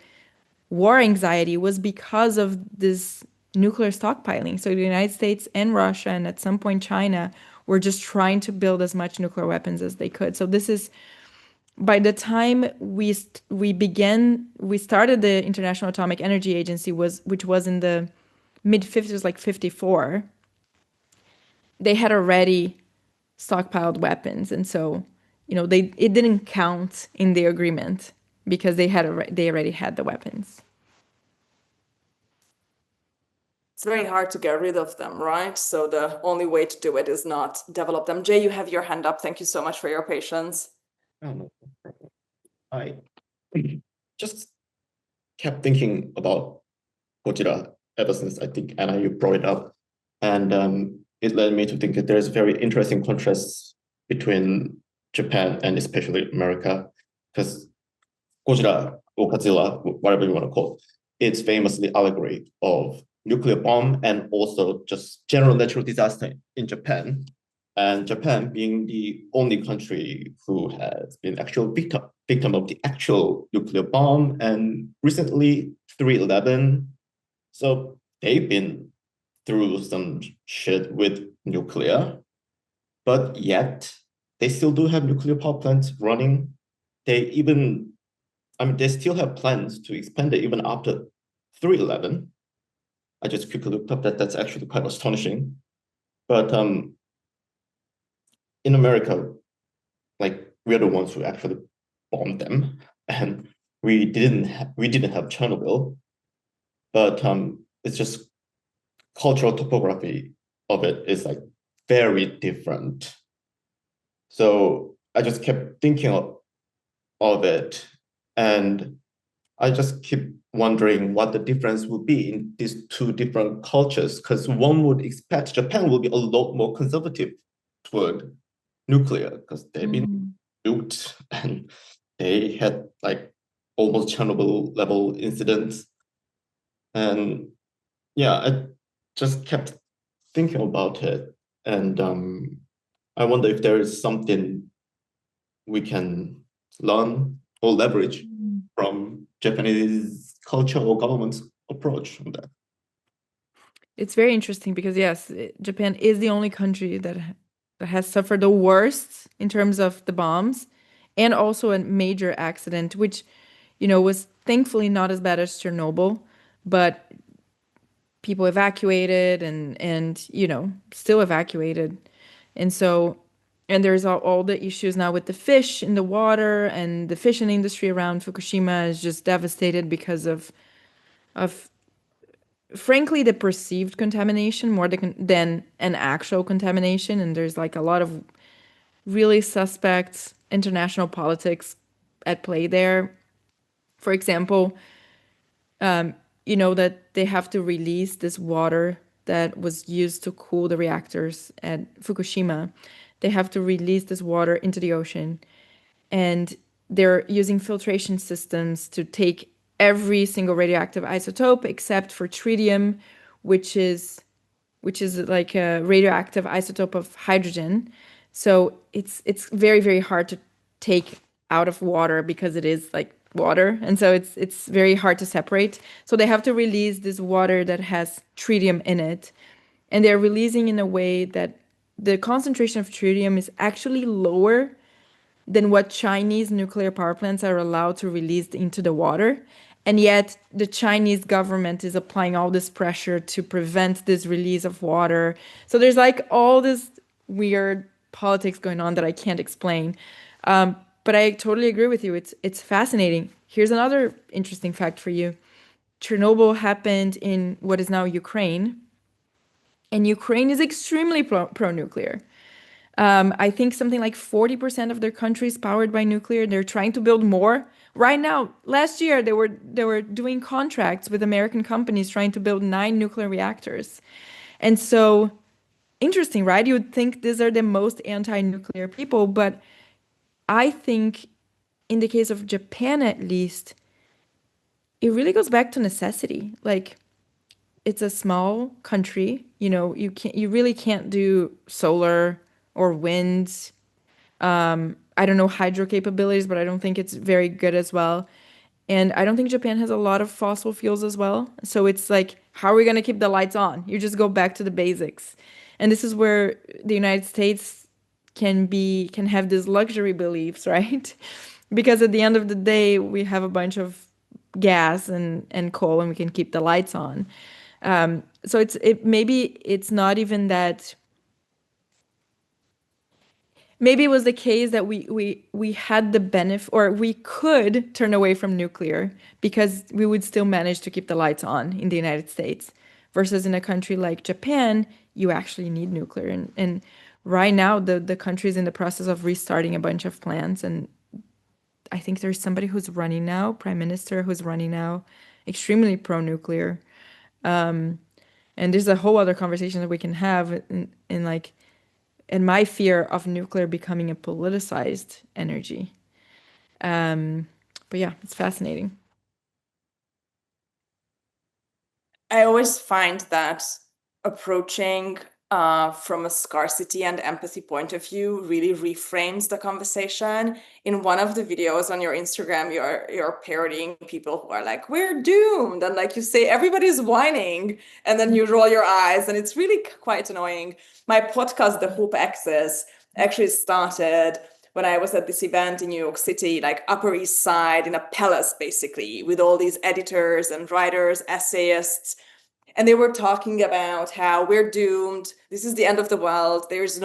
war anxiety was because of this nuclear stockpiling. So the United States and Russia, and at some point China, were just trying to build as much nuclear weapons as they could. So this is by the time we started the International Atomic Energy Agency, which was in the mid 50s, like 54. They had already stockpiled weapons, and so it didn't count in the agreement because they already had the weapons. It's very hard to get rid of them, right? So the only way to do it is not develop them. Jay, you have your hand up. Thank you so much for your patience. Oh, no problem. I just kept thinking about Gojira ever since I think Anna, you brought it up. And it led me to think that there's very interesting contrasts between Japan and especially America. Because Gojira or Godzilla, whatever you want to call it, it's famously allegory of nuclear bomb and also just general natural disaster in Japan. And Japan being the only country who has been actual victim of the actual nuclear bomb, and recently 3/11. So they've been through some shit with nuclear, but yet they still do have nuclear power plants running. They still have plans to expand it even after 3/11. I just quickly looked up that's actually quite astonishing. But in America, like we're the ones who actually bombed them, and we didn't have Chernobyl, but it's just cultural topography of it is like very different. So I just kept thinking of it, and I just keep wondering what the difference would be in these two different cultures, because one would expect Japan will be a lot more conservative toward nuclear because they've been nuked and they had like almost Chernobyl level incidents. And yeah, I just kept thinking about it. And I wonder if there is something we can learn or leverage from Japanese culture or government's approach on that. It's very interesting because yes, Japan is the only country that has suffered the worst in terms of the bombs, and also a major accident, which was thankfully not as bad as Chernobyl, but people evacuated and still evacuated. And so there's all the issues now with the fish in the water, and the fishing industry around Fukushima is just devastated because of frankly the perceived contamination more than an actual contamination. And there's like a lot of really suspect international politics at play there. For example, that they have to release this water that was used to cool the reactors at Fukushima. They have to release this water into the ocean, and they're using filtration systems to take every single radioactive isotope except for tritium, which is like a radioactive isotope of hydrogen. So it's very, very hard to take out of water because it is like water, and so it's very hard to separate. So they have to release this water that has tritium in it, and they're releasing in a way that the concentration of tritium is actually lower than what Chinese nuclear power plants are allowed to release into the water. And yet the Chinese government is applying all this pressure to prevent this release of water. So there's like all this weird politics going on that I can't explain. But I totally agree with you. It's fascinating. Here's another interesting fact for you. Chernobyl happened in what is now Ukraine, and Ukraine is extremely pro-nuclear. I think something like 40% of their country is powered by nuclear. They're trying to build more. Right now, last year they were doing contracts with American companies trying to build 9 nuclear reactors. And so interesting, right? You would think these are the most anti-nuclear people, but I think in the case of Japan at least, it really goes back to necessity. Like it's a small country, you really can't do solar or wind. I don't know hydro capabilities, but I don't think it's very good as well. And I don't think Japan has a lot of fossil fuels as well. So it's like, how are we going to keep the lights on? You just go back to the basics. And this is where the United States can have these luxury beliefs, right? Because at the end of the day, we have a bunch of gas and coal and we can keep the lights on. So maybe it's not even that. Maybe it was the case that we had the benefit, or we could turn away from nuclear because we would still manage to keep the lights on in the United States, versus in a country like Japan, you actually need nuclear. And right now, the country is in the process of restarting a bunch of plants. And I think there's somebody who's running now, prime minister who's running now, extremely pro-nuclear. And there's a whole other conversation that we can have in like, and my fear of nuclear becoming a politicized energy. But yeah, it's fascinating. I always find that approaching from a scarcity and empathy point of view really reframes the conversation. In one of the videos on your Instagram, you're parodying people who are like, "We're doomed," and like you say, everybody's whining, and then you roll your eyes, and it's really quite annoying. My podcast, The Hope Axis, actually started when I was at this event in New York City, like Upper East Side, in a palace, basically, with all these editors and writers, essayists. And they were talking about how we're doomed. This is the end of the world. There's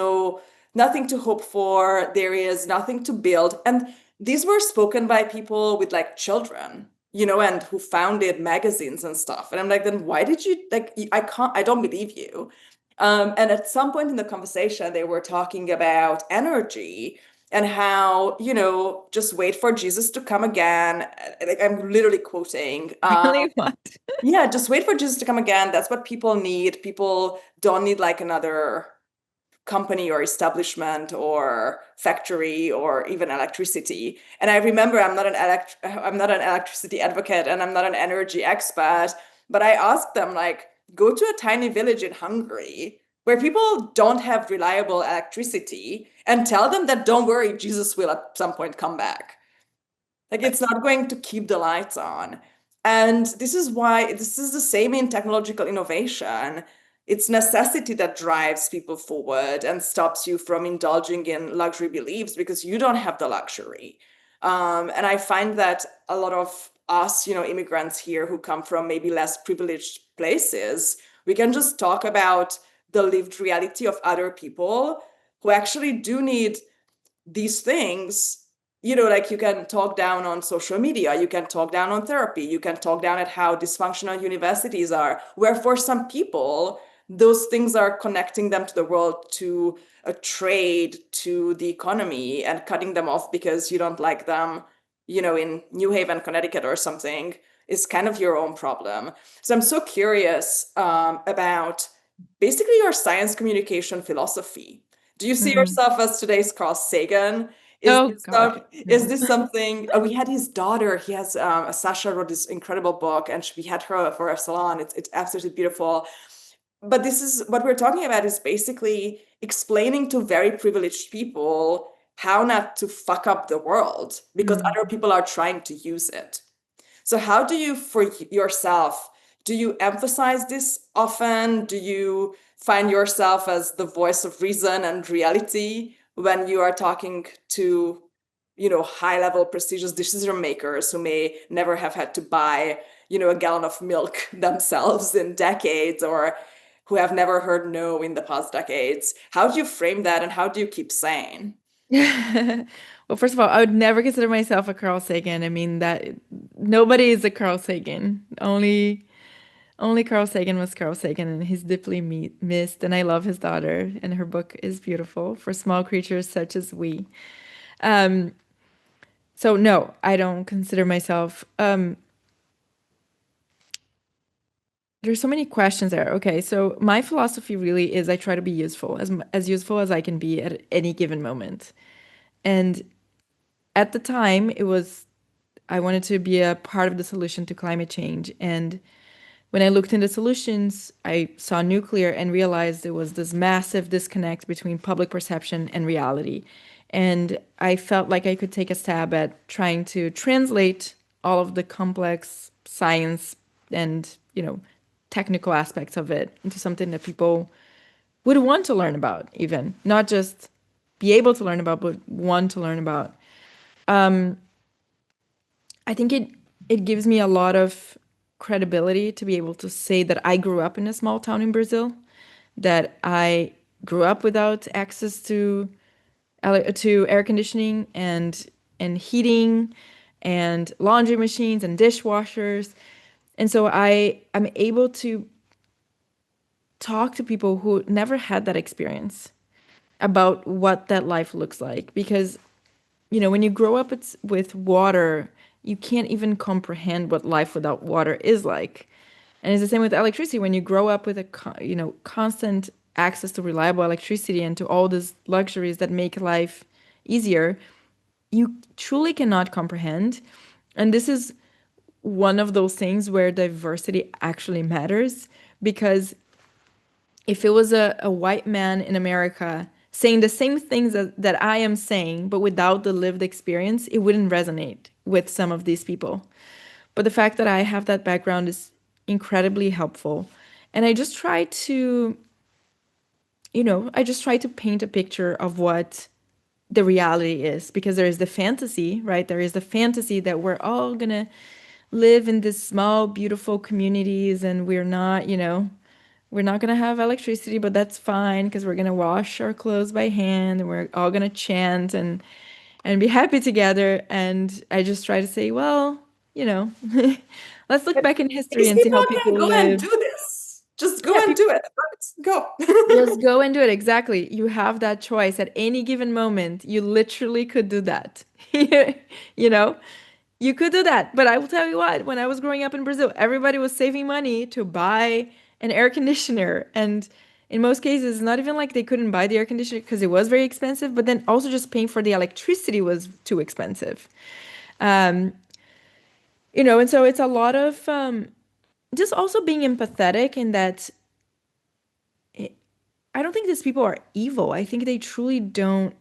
nothing to hope for. There is nothing to build. And these were spoken by people with like children, and who founded magazines and stuff. And I'm like, then why did you I don't believe you. And at some point in the conversation, they were talking about energy and how, just wait for Jesus to come again. Like I'm literally quoting. Really? What? Yeah, just wait for Jesus to come again. That's what people need. People don't need like another company or establishment or factory or even electricity. And I remember I'm not an electricity advocate and I'm not an energy expert, but I asked them like, go to a tiny village in Hungary where people don't have reliable electricity and tell them that don't worry, Jesus will at some point come back. Like it's not going to keep the lights on. And this is why this is the same in technological innovation. It's necessity that drives people forward and stops you from indulging in luxury beliefs because you don't have the luxury. And I find that a lot of us, immigrants here who come from maybe less privileged places, we can just talk about the lived reality of other people who actually do need these things. Like you can talk down on social media, you can talk down on therapy, you can talk down at how dysfunctional universities are, where for some people, those things are connecting them to the world, to a trade, to the economy, and cutting them off because you don't like them, in New Haven, Connecticut or something, is kind of your own problem. So I'm so curious about basically your science communication philosophy. Do you see yourself as today's Carl Sagan? Is this something? We had his daughter. He has Sasha wrote this incredible book, and we had her for a salon. It's absolutely beautiful. But this is what we're talking about, is basically explaining to very privileged people how not to fuck up the world because other people are trying to use it. So how do you, for yourself, do you emphasize this often? Do you find yourself as the voice of reason and reality when you are talking to high-level prestigious decision makers who may never have had to buy, a gallon of milk themselves in decades, or who have never heard no in the past decades. How do you frame that, and how do you keep sane? Well, first of all, I would never consider myself a Carl Sagan. I mean, that nobody is a Carl Sagan. Only Carl Sagan was Carl Sagan, and he's deeply missed. And I love his daughter, and her book is beautiful for small creatures such as we. So no, I don't consider myself. There's so many questions there. Okay, so my philosophy really is I try to be useful, as useful as I can be at any given moment. And at the time, I wanted to be a part of the solution to climate change. And when I looked into solutions, I saw nuclear and realized there was this massive disconnect between public perception and reality. And I felt like I could take a stab at trying to translate all of the complex science and, technical aspects of it into something that people would want to learn about, even not just be able to learn about, but want to learn about. I think it gives me a lot of credibility to be able to say that I grew up in a small town in Brazil, that I grew up without access to air conditioning and heating and laundry machines and dishwashers. And so I'm able to talk to people who never had that experience about what that life looks like. Because, when you grow up with water, you can't even comprehend what life without water is like. And it's the same with electricity. When you grow up with constant access to reliable electricity and to all these luxuries that make life easier, you truly cannot comprehend. And this is one of those things where diversity actually matters, because if it was a white man in America saying the same things that I am saying, but without the lived experience, it wouldn't resonate with some of these people. But the fact that I have that background is incredibly helpful. And I just try to, paint a picture of what the reality is, because there is the fantasy, right? There is the fantasy that we're all gonna live in these small, beautiful communities, and we're not gonna have electricity, but that's fine because we're gonna wash our clothes by hand, and we're all gonna chant and be happy together. And I just try to say, well, let's look back in history and see how people go live. and do this. Just go Yeah, and do it. Go. Just go and do it. Exactly. You have that choice at any given moment. You literally could do that. You know, you could do that. But I will tell you what, when I was growing up in Brazil, everybody was saving money to buy an air conditioner. And in most cases, not even like they couldn't buy the air conditioner because it was very expensive, but then also just paying for the electricity was too expensive. And so it's a lot of just also being empathetic in that I don't think these people are evil. I think they truly don't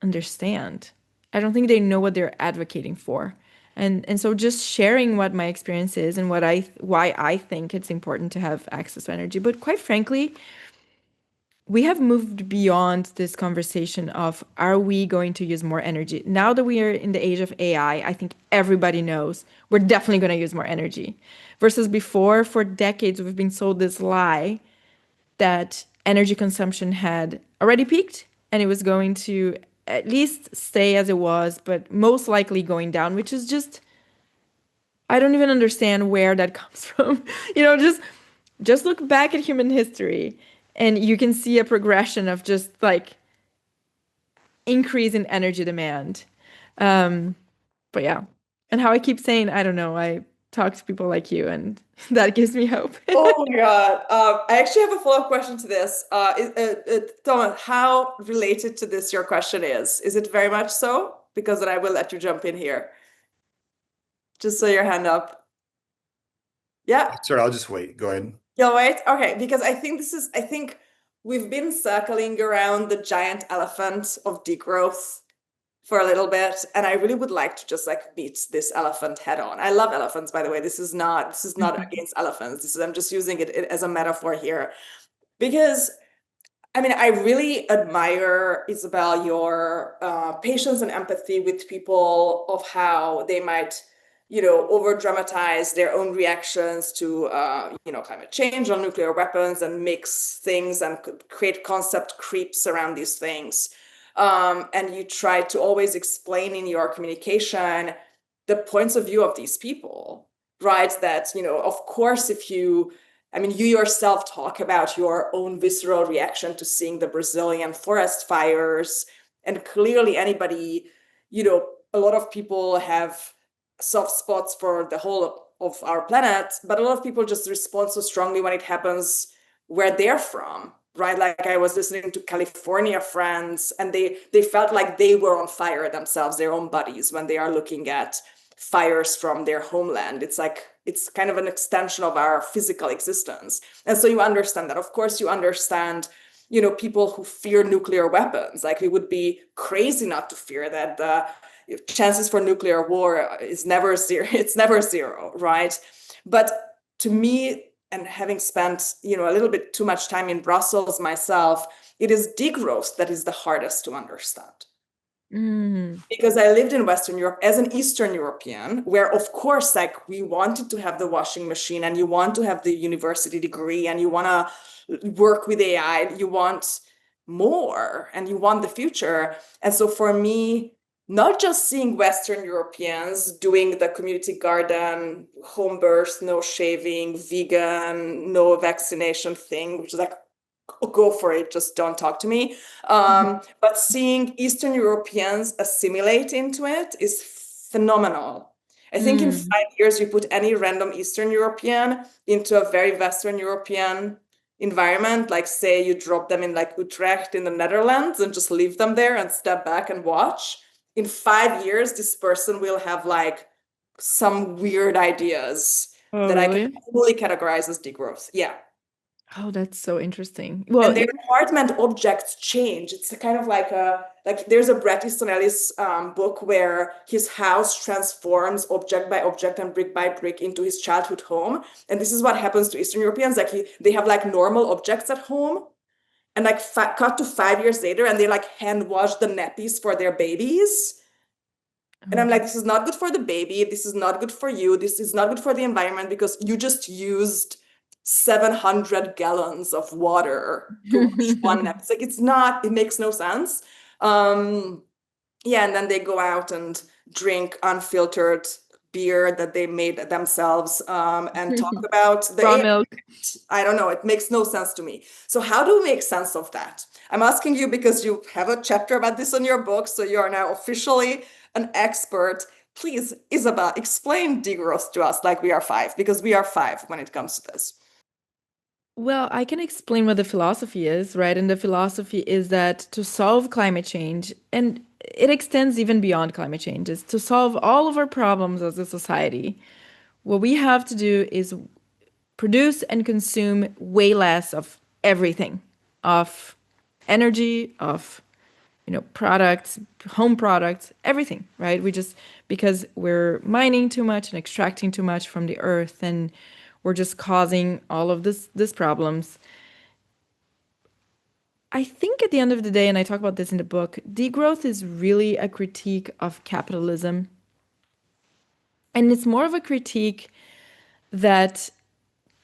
understand. I don't think they know what they're advocating for. And so just sharing what my experience is and why I think it's important to have access to energy. But quite frankly, we have moved beyond this conversation of are we going to use more energy? Now that we are in the age of AI, I think everybody knows we're definitely going to use more energy. Versus before, for decades, we've been sold this lie that energy consumption had already peaked and it was going to at least stay as it was, but most likely going down, which is just, I don't even understand where that comes from. Just look back at human history and you can see a progression of just like increase in energy demand. But yeah. And how I keep saying, I don't know, I talk to people like you and that gives me hope. Oh my God. I actually have a follow-up question to this. Thomas, how related to this your question is? Is it very much so? Because then I will let you jump in here. Just so your hand up. Yeah. Sorry, I'll just wait. Go ahead. You'll wait? Okay, because I think we've been circling around the giant elephant of degrowth for a little bit, and I really would like to just like meet this elephant head on. I love elephants, by the way. This is not against elephants. I'm just using it as a metaphor here, because I mean, I really admire, Isabelle, your patience and empathy with people of how they might, over dramatize their own reactions to, climate change or nuclear weapons and mix things and create concept creeps around these things. And you try to always explain in your communication the points of view of these people, right? That, of course, you yourself talk about your own visceral reaction to seeing the Brazilian forest fires. And clearly, a lot of people have soft spots for the whole of our planet, but a lot of people just respond so strongly when it happens where they're from, right? Like I was listening to California friends, and they felt like they were on fire themselves, their own bodies, when they are looking at fires from their homeland. It's like it's kind of an extension of our physical existence. And so you understand that. Of course, you understand, people who fear nuclear weapons. Like we would be crazy not to fear that the chances for nuclear war is never zero. It's never zero, right? But to me, and having spent, a little bit too much time in Brussels myself, it is degrowth that is the hardest to understand. Because I lived in Western Europe as an Eastern European, where of course, like we wanted to have the washing machine and you want to have the university degree and you want to work with AI, you want more and you want the future. And so for me, not just seeing Western Europeans doing the community garden, home birth, no shaving, vegan, no vaccination thing, which is like, go for it, just don't talk to me. But seeing Eastern Europeans assimilate into it is phenomenal. I think in 5 years, you put any random Eastern European into a very Western European environment, like say you drop them in like Utrecht in the Netherlands and just leave them there and step back and watch. In 5 years, this person will have like some weird ideas that I can fully categorize as degrowth. Yeah. Oh, that's so interesting. Well, and their apartment objects change. It's kind of like there's a Bret Easton Ellis book where his house transforms object by object and brick by brick into his childhood home. And this is what happens to Eastern Europeans. Like they have like normal objects at home, and like cut to 5 years later, and they like hand wash the nappies for their babies. And I'm like, this is not good for the baby. This is not good for you. This is not good for the environment because you just used 700 gallons of water to wash one nap. It's like, it makes no sense. And then they go out and drink unfiltered beer that they made themselves and talk about the raw milk. I don't know. It makes no sense to me. So how do we make sense of that? I'm asking you because you have a chapter about this in your book. So you are now officially an expert. Please, Isabelle, explain degrowth to us like we are five, because we are five when it comes to this. Well, I can explain what the philosophy is, right? And the philosophy is that to solve climate change, and it extends even beyond climate change, is to solve all of our problems as a society. What we have to do is produce and consume way less of everything, of energy, of products, home products, everything, right? Because we're mining too much and extracting too much from the earth, and we're just causing all of these problems. I think at the end of the day, and I talk about this in the book, degrowth is really a critique of capitalism. And it's more of a critique that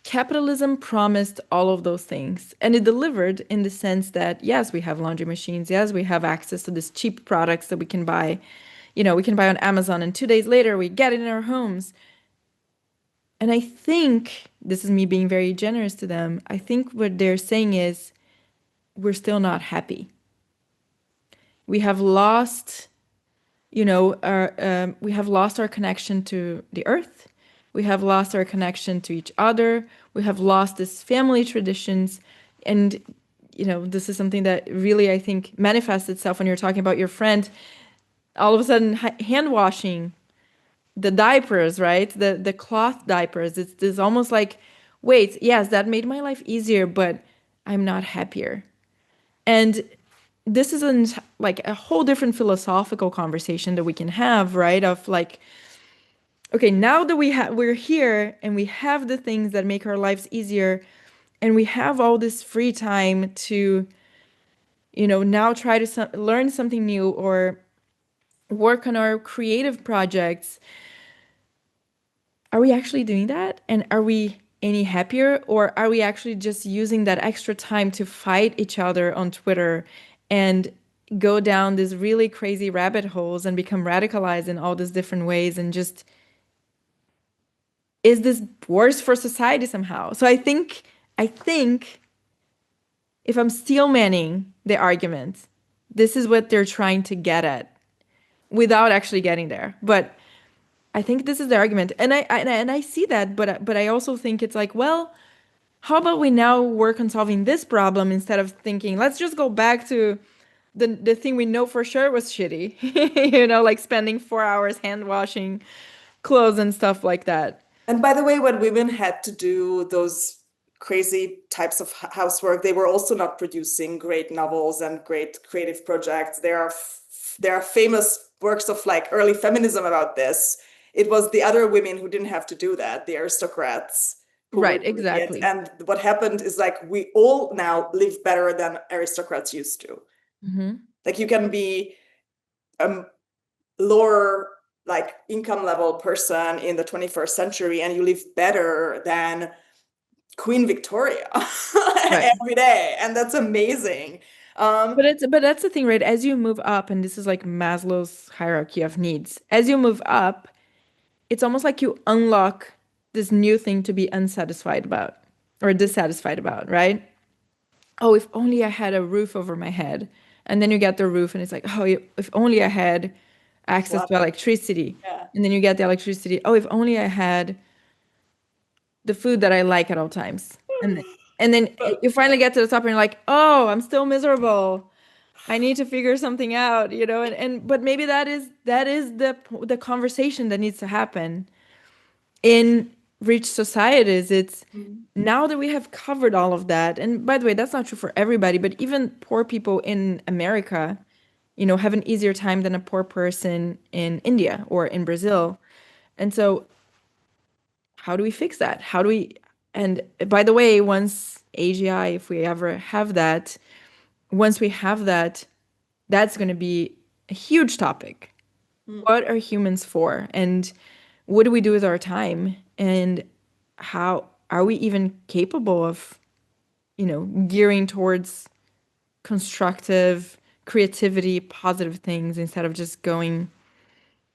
capitalism promised all of those things, and it delivered in the sense that, yes, we have laundry machines, yes, we have access to these cheap products that we can buy, we can buy on Amazon, and 2 days later we get it in our homes. And I think, this is me being very generous to them, I think what they're saying is, we're still not happy. We have lost, we have lost our connection to the earth. We have lost our connection to each other. We have lost these family traditions. And, this is something that really, I think, manifests itself when you're talking about your friend. All of a sudden, hand washing, the diapers, right? The cloth diapers. It's almost like, wait, yes, that made my life easier, but I'm not happier. And this is like a whole different philosophical conversation that we can have, right? Of like, okay, now that we're here and we have the things that make our lives easier, and we have all this free time to now try to learn something new or work on our creative projects. Are we actually doing that? And are we any happier? Or are we actually just using that extra time to fight each other on Twitter and go down these really crazy rabbit holes and become radicalized in all these different ways? And just, is this worse for society somehow? So I think if I'm steel manning the argument, this is what they're trying to get at without actually getting there. But I think this is the argument, and I see that, but I also think it's like, well, how about we now work on solving this problem instead of thinking, let's just go back to the thing we know for sure was shitty, like spending 4 hours hand washing clothes and stuff like that. And by the way, when women had to do those crazy types of housework, they were also not producing great novels and great creative projects. There are famous works of like early feminism about this. It was the other women who didn't have to do that, the aristocrats who were Right, doing it. exactly. And what happened is like we all now live better than aristocrats used to. Like you can be a lower like income level person in the 21st century and you live better than Queen Victoria Right. every day, and that's amazing. But that's the thing, right? As you move up, and this is like Maslow's hierarchy of needs. As you move up, it's almost like you unlock this new thing to be unsatisfied about or dissatisfied about, right? Oh, if only I had a roof over my head. And then you get the roof, and it's like, oh, if only I had access to electricity. Yeah. And then you get the electricity. Oh, if only I had the food that I like at all times. And then you finally get to the top, and you're like, oh, I'm still miserable. I need to figure something out, but maybe that is the conversation that needs to happen in rich societies. It's now that we have covered all of that, and by the way, that's not true for everybody, but even poor people in America, have an easier time than a poor person in India or in Brazil. And so how do we fix that? And by the way, once AGI, if we ever have that, once we have that, that's going to be a huge topic. What are humans for? And what do we do with our time? And how are we even capable of, gearing towards constructive creativity, positive things instead of just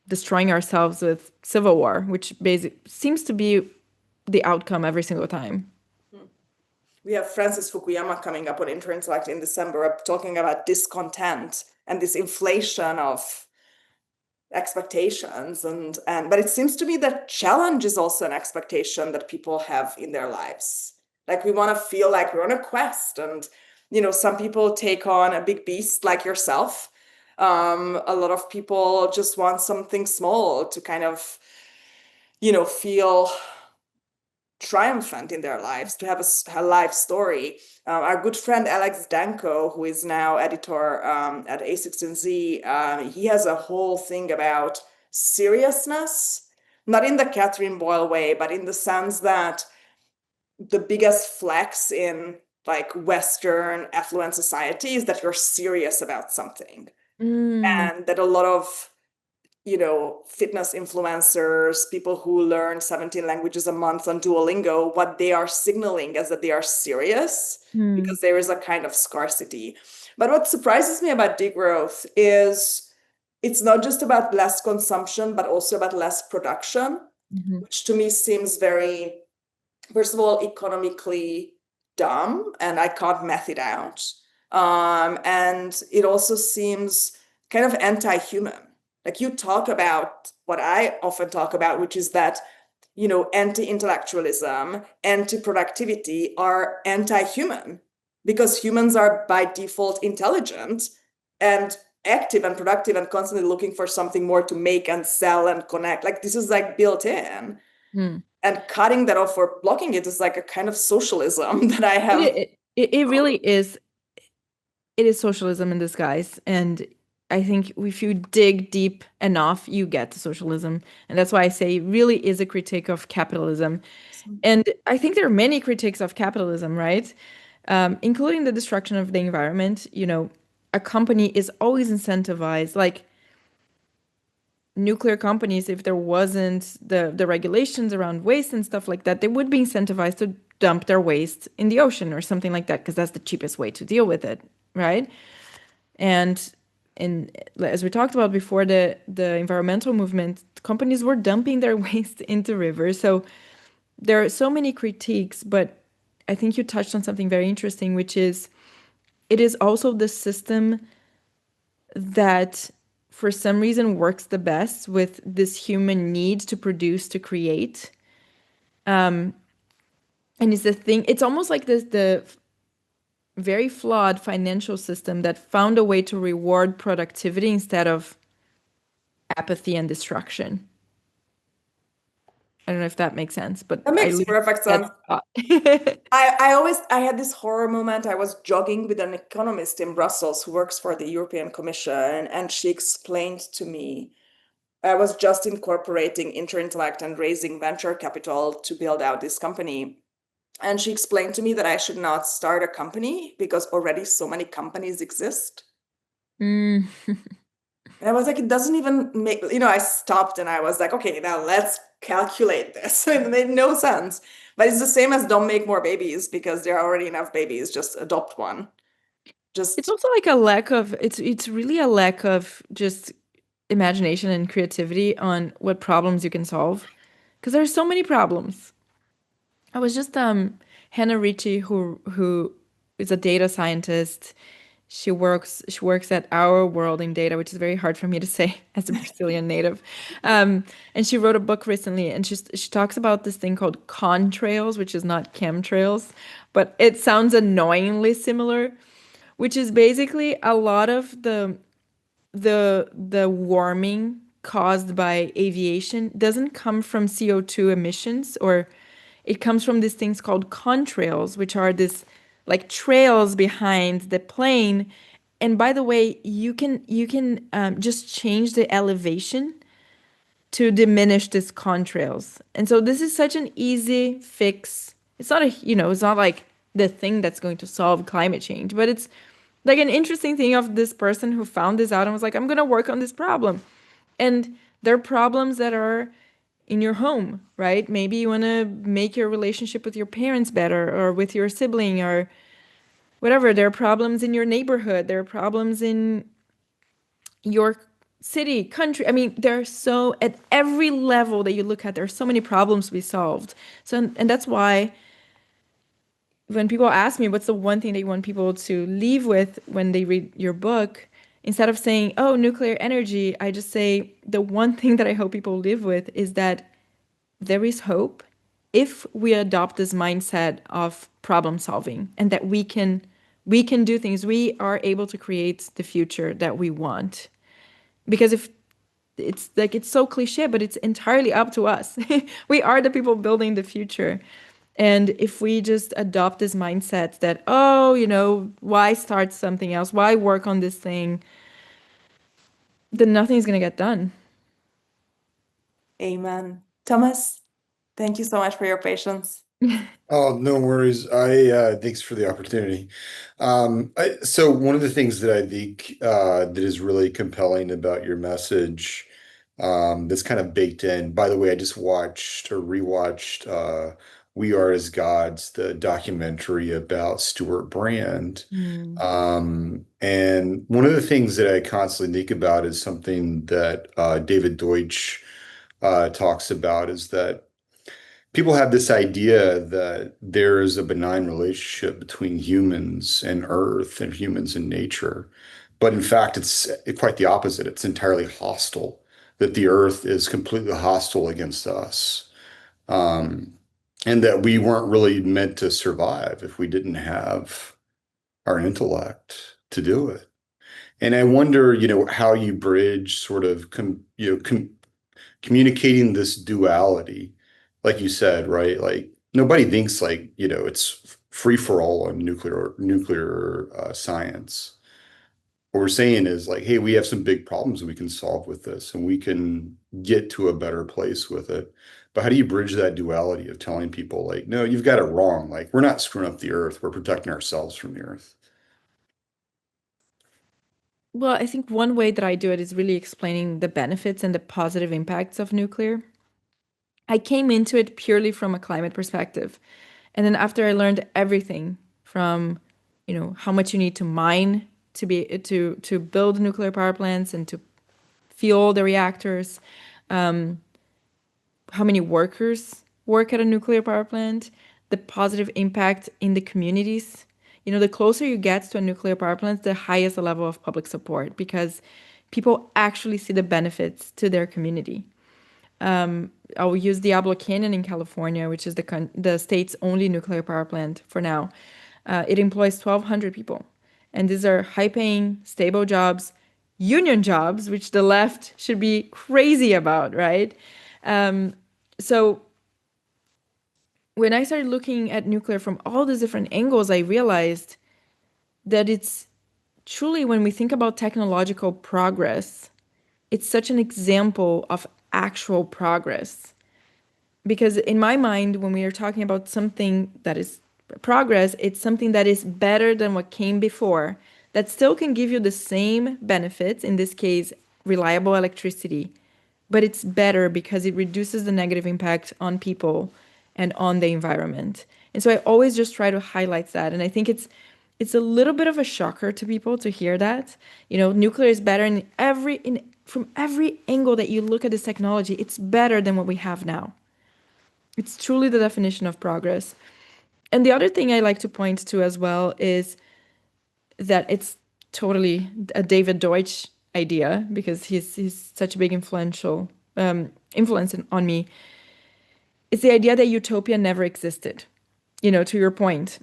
destroying ourselves with civil war, which basically seems to be the outcome every single time. We have Francis Fukuyama coming up on Interact in December talking about discontent and this inflation of expectations but it seems to me that challenge is also an expectation that people have in their lives. Like we want to feel like we're on a quest, and some people take on a big beast like yourself. A lot of people just want something small to kind of feel triumphant in their lives, to have a life story. Our good friend Alex Danko, who is now editor at A16Z, he has a whole thing about seriousness, not in the Catherine Boyle way, but in the sense that the biggest flex in like Western affluent society is that you're serious about something. And that a lot of fitness influencers, people who learn 17 languages a month on Duolingo, what they are signaling is that they are serious because there is a kind of scarcity. But what surprises me about degrowth is it's not just about less consumption, but also about less production, which to me seems very, first of all, economically dumb, and I can't math it out. And it also seems kind of anti-human. Like you talk about what I often talk about, which is that, anti-intellectualism, anti-productivity are anti-human because humans are by default intelligent and active and productive and constantly looking for something more to make and sell and connect. Like this is like built in. And cutting that off or blocking it is like a kind of socialism that I have. It really is. It is socialism in disguise. And I think if you dig deep enough, you get to socialism. And that's why I say it really is a critique of capitalism. And I think there are many critiques of capitalism, right? Including the destruction of the environment. a company is always incentivized, like nuclear companies, if there wasn't the regulations around waste and stuff like that, they would be incentivized to dump their waste in the ocean or something like that, because that's the cheapest way to deal with it, right? And as we talked about before, the environmental movement, companies were dumping their waste into rivers. So there are so many critiques, but I think you touched on something very interesting, which is it is also the system that for some reason works the best with this human need to produce, to create. And it's the thing, it's almost like the very flawed financial system that found a way to reward productivity instead of apathy and destruction. I don't know if that makes sense, but That makes perfect sense. I had this horror moment. I was jogging with an economist in Brussels who works for the European Commission, and she explained to me, I was just incorporating Interintellect and raising venture capital to build out this company. And she explained to me that I should not start a company because already so many companies exist. Mm. And I was like, it doesn't even make, I stopped and I was like, okay, now let's calculate this. It made no sense. But it's the same as don't make more babies because there are already enough babies. Just adopt one. It's also like a lack of, it's really a lack of just imagination and creativity on what problems you can solve. Because there's so many problems. I was just Hannah Ritchie, who is a data scientist. She works at Our World in Data, which is very hard for me to say as a Brazilian native. And she wrote a book recently, and she talks about this thing called contrails, which is not chemtrails, but it sounds annoyingly similar, which is basically a lot of the warming caused by aviation doesn't come from CO2 emissions, or it comes from these things called contrails, which are this like trails behind the plane. And by the way, you can just change the elevation to diminish these contrails. And so this is such an easy fix. It's not it's not like the thing that's going to solve climate change, but it's like an interesting thing of this person who found this out and was like, I'm gonna work on this problem. And there are problems that are in your home, right? Maybe you want to make your relationship with your parents better or with your sibling or whatever. There are problems in your neighborhood. There are problems in your city, country. I mean, there are so, at every level that you look at, there are so many problems to be solved. So, and that's why when people ask me what's the one thing that you want people to leave with when they read your book, instead of saying, oh, nuclear energy, I just say the one thing that I hope people live with is that there is hope if we adopt this mindset of problem solving, and that we can do things. We are able to create the future that we want. Because if it's like, it's so cliche, but it's entirely up to us. We are the people building the future. And if we just adopt this mindset that, oh, why start something else? Why work on this thing? Then nothing's going to get done. Amen. Thomas, thank you so much for your patience. Oh, no worries. Thanks for the opportunity. So one of the things that I think that is really compelling about your message, that's kind of baked in. By the way, I just watched or rewatched We Are as Gods, the documentary about Stuart Brand. And one of the things that I constantly think about is something that David Deutsch talks about, is that people have this idea that there is a benign relationship between humans and Earth and humans and nature. But in fact, it's quite the opposite. It's entirely hostile, that the Earth is completely hostile against us. Um, and that we weren't really meant to survive if we didn't have our intellect to do it. And I wonder, how you bridge sort of, communicating this duality, like you said, right? Like nobody thinks like, it's free for all on nuclear science. What we're saying is like, hey, we have some big problems we can solve with this, and we can get to a better place with it. But how do you bridge that duality of telling people like, no, you've got it wrong. Like we're not screwing up the earth. We're protecting ourselves from the earth. Well, I think one way that I do it is really explaining the benefits and the positive impacts of nuclear. I came into it purely from a climate perspective. And then after I learned everything from, how much you need to mine to build nuclear power plants and to fuel the reactors, how many workers work at a nuclear power plant, the positive impact in the communities. The closer you get to a nuclear power plant, the highest the level of public support because people actually see the benefits to their community. I'll use Diablo Canyon in California, which is the state's only nuclear power plant for now. It employs 1,200 people. And these are high-paying, stable jobs, union jobs, which the left should be crazy about, right? So when I started looking at nuclear from all these different angles, I realized that it's truly, when we think about technological progress, it's such an example of actual progress. Because in my mind, when we are talking about something that is progress, it's something that is better than what came before, that still can give you the same benefits, in this case, reliable electricity, but it's better because it reduces the negative impact on people and on the environment. And so I always just try to highlight that. And I think it's a little bit of a shocker to people to hear that. Nuclear is better from every angle that you look at this technology, it's better than what we have now. It's truly the definition of progress. And the other thing I like to point to as well is that it's totally a David Deutsch idea because he's such a big influence on me. It's the idea that utopia never existed. To your point,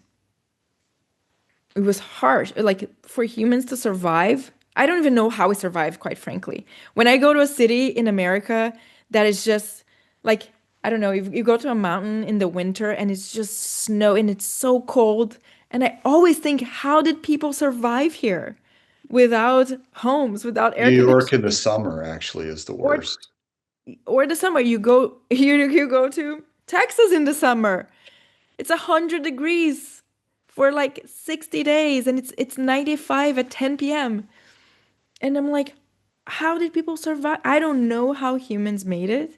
it was hard, like for humans to survive. I don't even know how we survive, quite frankly. When I go to a city in America that is just like, I don't know, you go to a mountain in the winter and it's just snow and it's so cold. And I always think, how did people survive here without homes, without air New York in conditioning? the summer actually is the Or worst. or the summer, you go to Texas in the summer. It's 100 degrees for like 60 days and it's 95 at 10 p.m. And I'm like, how did people survive? I don't know how humans made it,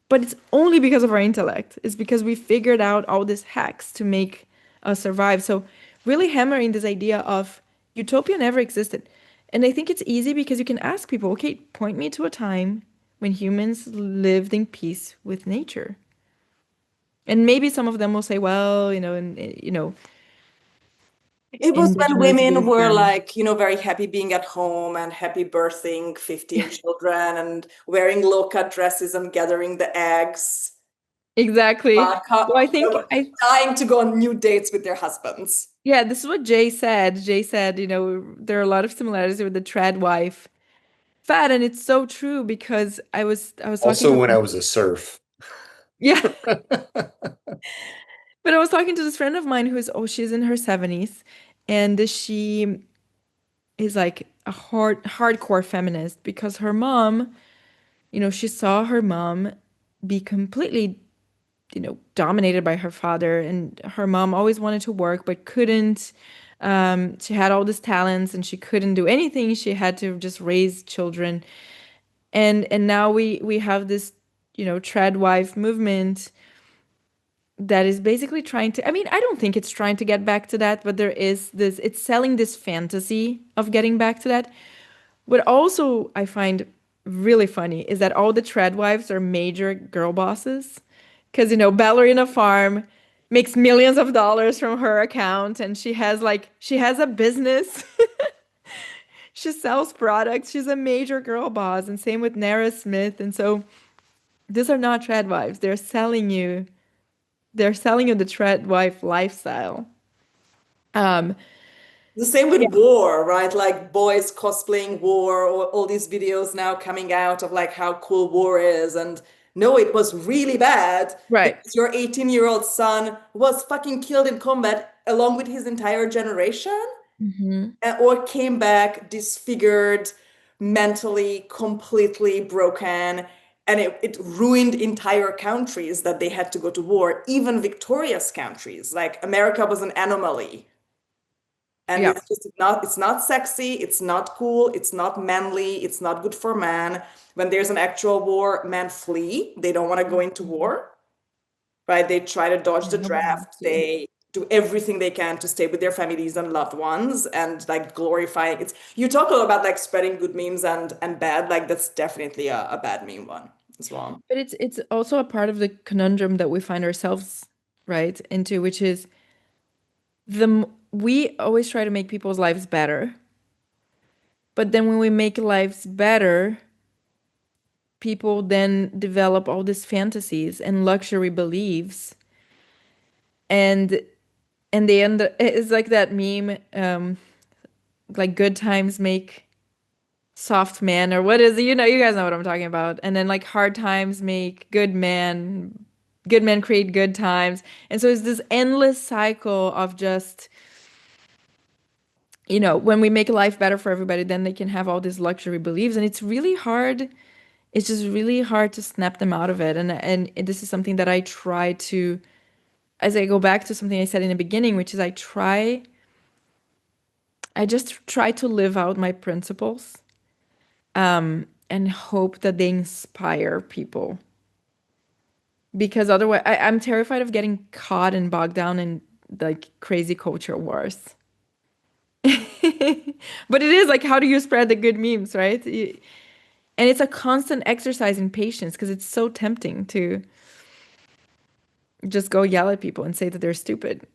but it's only because of our intellect. It's because we figured out all these hacks to make us survive. So really hammering this idea of utopia never existed. And I think it's easy because you can ask people, okay, point me to a time when humans lived in peace with nature. And maybe some of them will say, well, It was when indigenous women were wisdom. like, very happy being at home and happy birthing 15 children and wearing low-cut dresses and gathering the eggs, Exactly. Well, I think dying to go on new dates with their husbands. yeah, this is what Jay said. Jay said, there are a lot of similarities with the trad wife fad, and it's so true because I was talking Also, to when I was a serf. yeah, but I was talking to this friend of mine she's in her 70s, and she is like a hardcore feminist because her mom, she saw her mom be completely dominated by her father. And her mom always wanted to work but couldn't. She had all these talents and she couldn't do anything. She had to just raise children. And now we have this, trad wife movement that is basically trying to, I mean, I don't think it's trying to get back to that, but it's selling this fantasy of getting back to that. What also I find really funny is that all the trad wives are major girl bosses. Because, Ballerina Farm makes millions of dollars from her account and she has a business. She sells products. She's a major girl boss. And same with Nara Smith. And so these are not trad wives. They're selling you the trad wife lifestyle. Um, The same with war, right? Like boys cosplaying war, or all these videos now coming out of like how cool war is. And no, it was really bad right. because your 18-year-old son was fucking killed in combat along with his entire generation, Mhm. or came back disfigured, mentally completely broken. And it ruined entire countries that they had to go to war, even victorious countries. Like America was an anomaly. And Yeah. it's not sexy, it's not cool, it's not manly, it's not good for man. When there's an actual war, men flee. They don't want to go into war, right? They try to dodge Yeah, the nobody wants draft. to. They do everything they can to stay with their families and loved ones and like glorifying it's you talk a lot about like spreading good memes and bad, like that's definitely a bad meme one as well. But it's also a part of the conundrum that we find ourselves right into, which is we always try to make people's lives better, but then when we make lives better, people then develop all these fantasies and luxury beliefs, and they end. It's like that meme, like good times make soft man, or what is it? You guys know what I'm talking about. And then like hard times make good men create good times. And so it's this endless cycle of just, when we make life better for everybody, then they can have all these luxury beliefs. And it's really hard. It's just really hard to snap them out of it. And this is something that I try to, as I go back to something I said in the beginning, which is I just try to live out my principles, and hope that they inspire people. Because otherwise, I'm terrified of getting caught and bogged down in like crazy culture wars. But it is like, how do you spread the good memes, right? And it's a constant exercise in patience because it's so tempting to just go yell at people and say that they're stupid.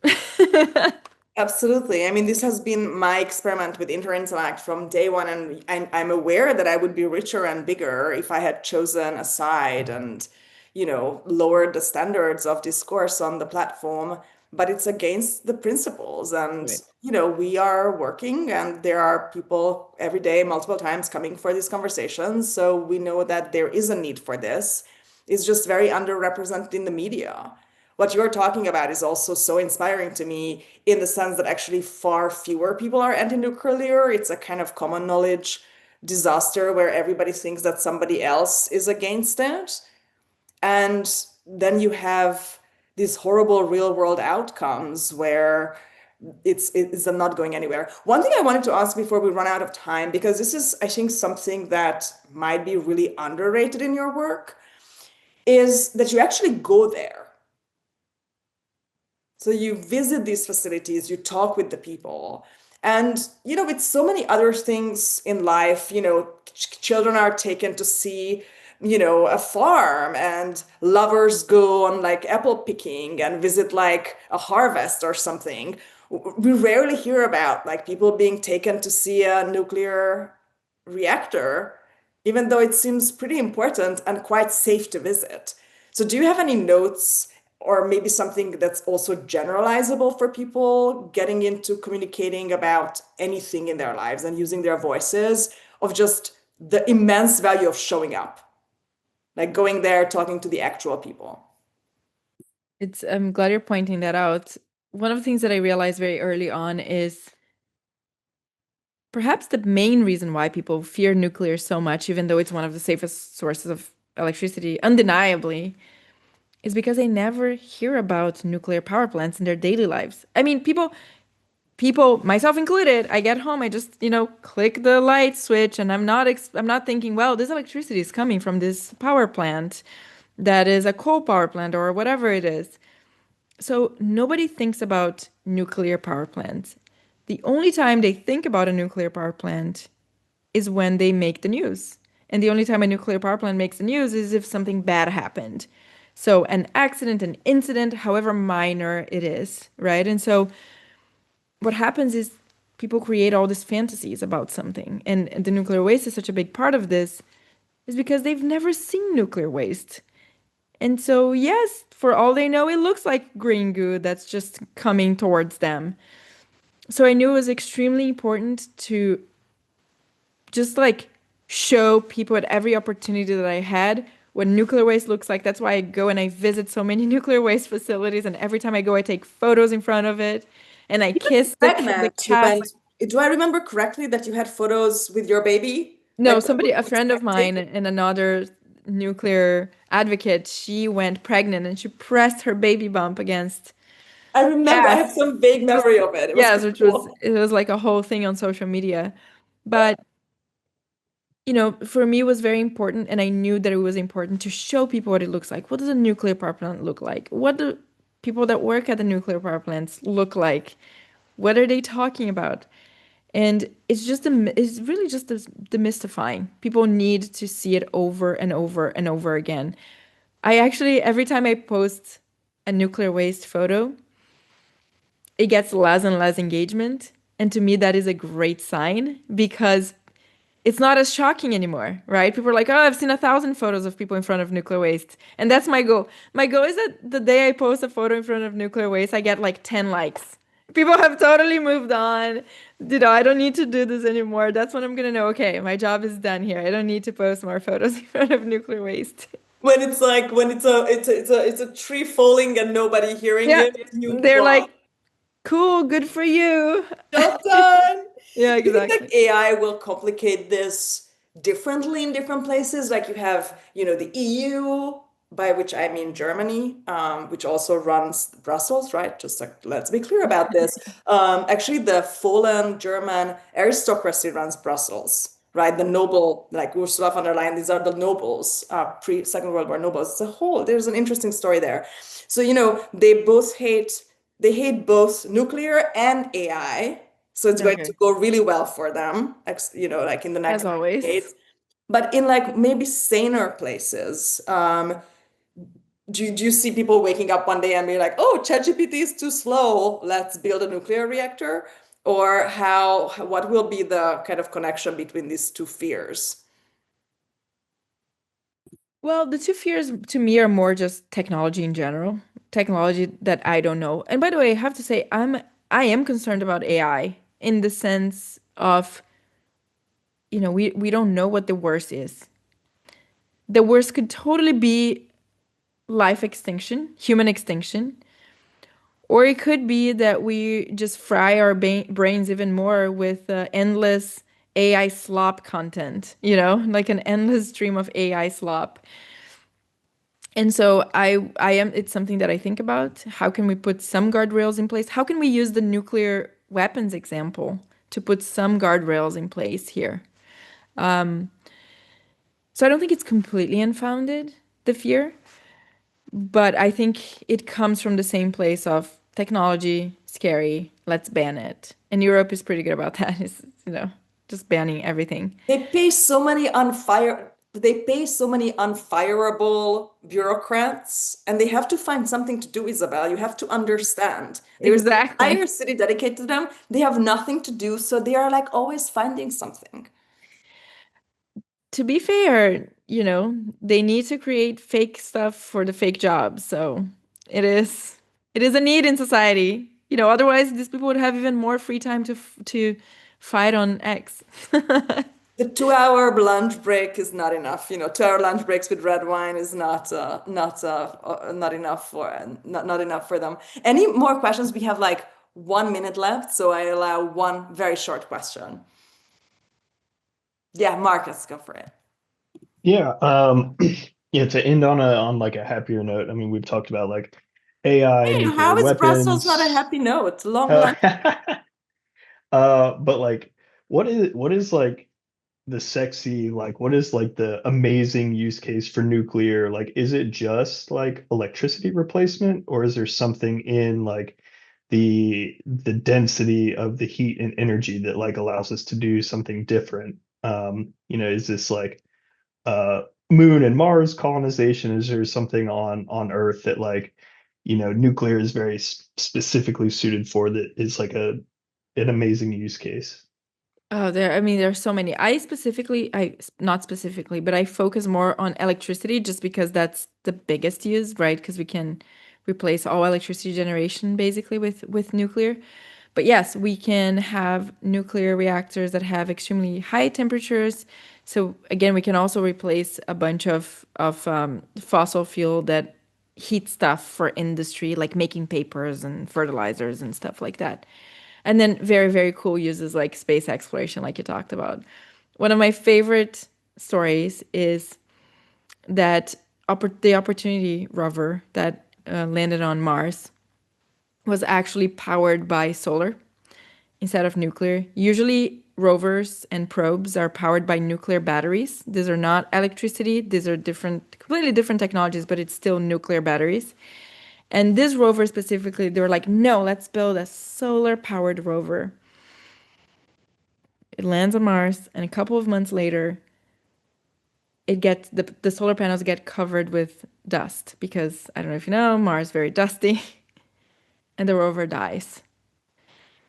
Absolutely. I mean, this has been my experiment with Interinteract from day one, and I'm aware that I would be richer and bigger if I had chosen a side and, lowered the standards of discourse on the platform. But it's against the principles, and Right. we are working, and there are people every day, multiple times, coming for these conversations. So we know that there is a need for this. It's just very underrepresented in the media. What you're talking about is also so inspiring to me in the sense that actually far fewer people are anti-nuclear. It's a kind of common knowledge disaster where everybody thinks that somebody else is against it. And then you have these horrible real world outcomes where it's not going anywhere. One thing I wanted to ask before we run out of time, because this is, I think, something that might be really underrated in your work, is that you actually go there. So you visit these facilities, you talk with the people. And, with so many other things in life, children are taken to see, a farm, and lovers go on like apple picking and visit like a harvest or something. We rarely hear about like people being taken to see a nuclear reactor, even though it seems pretty important and quite safe to visit. So do you have any notes or maybe something that's also generalizable for people getting into communicating about anything in their lives and using their voices, of just the immense value of showing up, like going there, talking to the actual people? I'm glad you're pointing that out. One of the things that I realized very early on is perhaps the main reason why people fear nuclear so much, even though it's one of the safest sources of electricity, undeniably, is because they never hear about nuclear power plants in their daily lives. I mean, people, myself included, I get home, I just, click the light switch, and I'm not thinking, well, this electricity is coming from this power plant that is a coal power plant or whatever it is. So nobody thinks about nuclear power plants. The only time they think about a nuclear power plant is when they make the news. And the only time a nuclear power plant makes the news is if something bad happened. So an accident, an incident, however minor it is, right? And so what happens is people create all these fantasies about something. And the nuclear waste is such a big part of this, is because they've never seen nuclear waste. And so, yes, for all they know, it looks like green goo that's just coming towards them. So I knew it was extremely important to just like show people at every opportunity that I had what nuclear waste looks like. That's why I go and I visit so many nuclear waste facilities. And every time I go, I take photos in front of it and I kiss the Pregnant, you cast. went. Do I remember correctly that you had photos with your baby? No, Like a friend of mine and another nuclear advocate, she went pregnant and she pressed her baby bump against I remember, I have Yes. some vague memory of it. It was Yes, pretty which was cool. it was like a whole thing on social media. But for me, it was very important, and I knew that it was important to show people what it looks like. What does a nuclear power plant look like? What do people that work at the nuclear power plants look like? What are they talking about? And it's really just demystifying. People need to see it over and over and over again. I actually, every time I post a nuclear waste photo, it gets less and less engagement. And to me, that is a great sign because it's not as shocking anymore, right? People are like, oh, I've seen 1,000 photos of people in front of nuclear waste. And that's my goal. My goal is that the day I post a photo in front of nuclear waste, I get like 10 likes. People have totally moved on. I don't need to do this anymore. That's when I'm gonna know, okay, my job is done here. I don't need to post more photos in front of nuclear waste. When it's like when it's a tree falling and nobody hearing Yeah, it, you they're wow, like, cool, good for you. job done. Yeah, Do you think exactly. that AI will complicate this differently in different places? Like you have, the EU, by which I mean Germany, which also runs Brussels, right? Just like let's be clear about this. Actually, the fallen German aristocracy runs Brussels, right? The noble, like Ursula von der Leyen, these are the nobles, pre-Second World War nobles. It's a whole, there's an interesting story there. So, they hate both nuclear and AI. So it's going to Okay. go really well for them, like in the As next always. decades. But in like maybe saner places, do you see people waking up one day and be like, oh, ChatGPT is too slow, let's build a nuclear reactor? Or what will be the kind of connection between these two fears? Well, the two fears to me are more just technology in general, technology that I don't know. And by the way, I have to say I am concerned about AI in the sense of, we don't know what the worst is. The worst could totally be life extinction, human extinction, or it could be that we just fry our brains even more with endless AI slop content, like an endless stream of AI slop. And so it's something that I think about. How can we put some guardrails in place? How can we use the nuclear weapons example to put some guardrails in place here? So I don't think it's completely unfounded, the fear, but I think it comes from the same place of technology, scary, let's ban it. And Europe is pretty good about that, is, just banning everything. They pay so many unfireable bureaucrats, and they have to find something to do, Isabel. You have to understand. There's an Exactly. entire city dedicated to them. They have nothing to do, so they are like always finding something. To be fair, they need to create fake stuff for the fake jobs. So it is a need in society. Otherwise these people would have even more free time to fight on X. The 2 hour lunch break is not enough. 2 hour lunch breaks with red wine is not enough not enough for them. Any more questions? We have like 1 minute left, so I allow one very short question. Yeah, Marcus, go for it. Yeah, yeah, to end on like a happier note, I mean, we've talked about like AI, Hey, nuclear how is Brussels not a weapons. happy note? Long Uh, lunch. but like what is like the sexy, like what is like the amazing use case for nuclear? Like, is it just like electricity replacement, or is there something in like the density of the heat and energy that like allows us to do something different? Is this like uh moon and Mars colonization? Is there something on Earth that like, nuclear is very specifically suited for, that is like an amazing use case? Oh, there's so many. Not specifically, but I focus more on electricity just because that's the biggest use, right? Because we can replace all electricity generation basically with nuclear. But yes, we can have nuclear reactors that have extremely high temperatures. So again, we can also replace a bunch of fossil fuel that heat stuff for industry, like making papers and fertilizers and stuff like that. And then very, very cool uses like space exploration, like you talked about. One of my favorite stories is that the Opportunity rover that landed on Mars. was actually powered by solar instead of nuclear. Usually rovers and probes are powered by nuclear batteries. These are not electricity. These are completely different technologies, but it's still nuclear batteries. And this rover specifically, they were like, no, let's build a solar powered rover. It lands on Mars, and a couple of months later, the solar panels get covered with dust because I don't know if you know, Mars is very dusty, and the rover dies.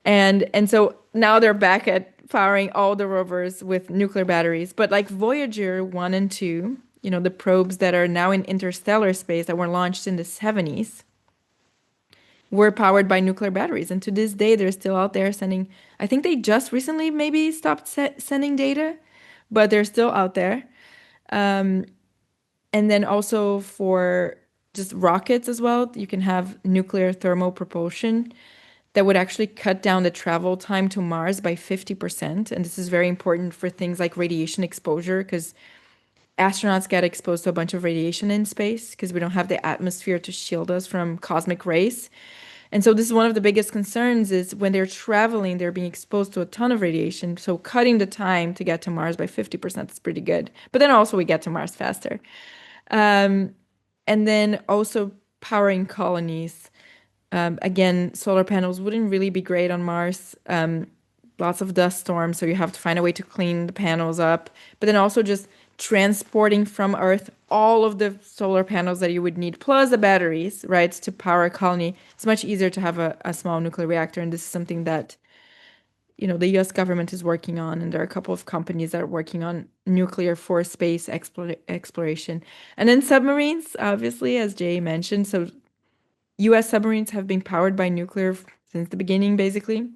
And so now they're back at powering all the rovers with nuclear batteries. But like Voyager 1 and 2, the probes that are now in interstellar space that were launched in the 70s were powered by nuclear batteries. And to this day, they're still out there sending, I think they just recently maybe stopped sending data, but they're still out there. And then also for just rockets as well, you can have nuclear thermal propulsion that would actually cut down the travel time to Mars by 50%. And this is very important for things like radiation exposure, because astronauts get exposed to a bunch of radiation in space because we don't have the atmosphere to shield us from cosmic rays. And so this is one of the biggest concerns is when they're traveling, they're being exposed to a ton of radiation. So cutting the time to get to Mars by 50% is pretty good. But then also we get to Mars faster. And then also powering colonies. Again, solar panels wouldn't really be great on Mars. Lots of dust storms, so you have to find a way to clean the panels up. But then also just transporting from Earth all of the solar panels that you would need, plus the batteries, right, to power a colony. It's much easier to have a small nuclear reactor, and this is something that, the US government is working on, and there are a couple of companies that are working on nuclear for space exploration. And then submarines, obviously, as Jay mentioned. So US submarines have been powered by nuclear since the beginning, basically.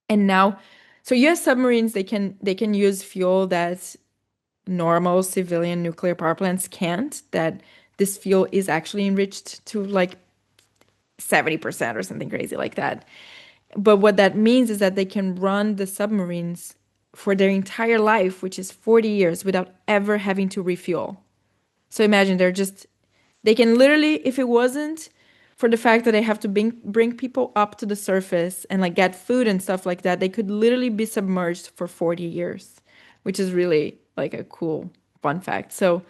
And now, so US submarines, they can use fuel that normal civilian nuclear power plants can't, that this fuel is actually enriched to like 70% or something crazy like that. But what that means is that they can run the submarines for their entire life, which is 40 years, without ever having to refuel. So imagine they can literally, if it wasn't for the fact that they have to bring people up to the surface and like get food and stuff like that, they could literally be submerged for 40 years, which is really like a cool fun fact. So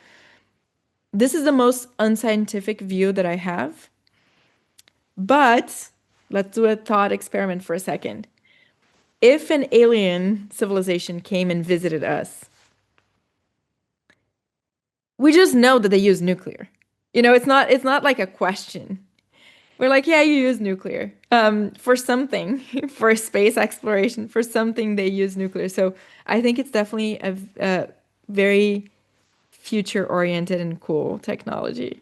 this is the most unscientific view that I have. But let's do a thought experiment for a second. If an alien civilization came and visited us, we just know that they use nuclear. It's not like a question. We're like, yeah, you use nuclear for something, for space exploration, for something they use nuclear. So I think it's definitely a very future-oriented and cool technology.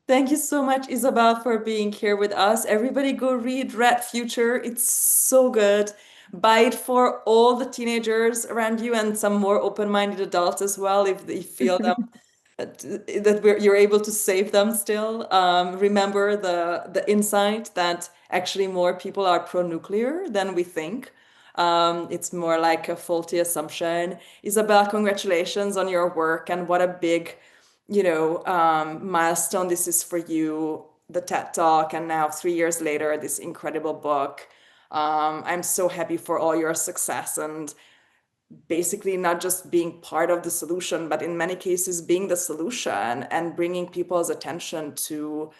Thank you so much, Isabelle, for being here with us. Everybody go read Rad Future. It's so good. Buy it for all the teenagers around you and some more open-minded adults as well, if they feel them that you're able to save them still. Remember the insight that actually more people are pro-nuclear than we think. It's more like a faulty assumption. Isabelle, congratulations on your work and what a big milestone this is for you, the TED Talk, and now 3 years later, this incredible book. I'm so happy for all your success and basically not just being part of the solution, but in many cases being the solution and bringing people's attention to,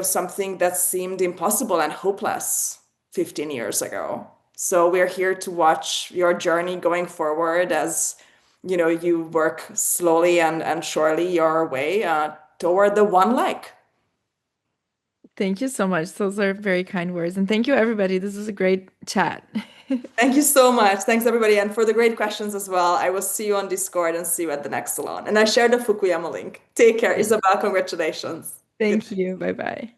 something that seemed impossible and hopeless 15 years ago. So we're here to watch your journey going forward as you work slowly and surely your way toward the one leg. Thank you so much. Those are very kind words. And thank you, everybody. This was a great chat. Thank you so much. Thanks, everybody. And for the great questions as well. I will see you on Discord and see you at the next salon. And I shared the Fukuyama link. Take care. Isabelle, congratulations. Thank you. Bye-bye.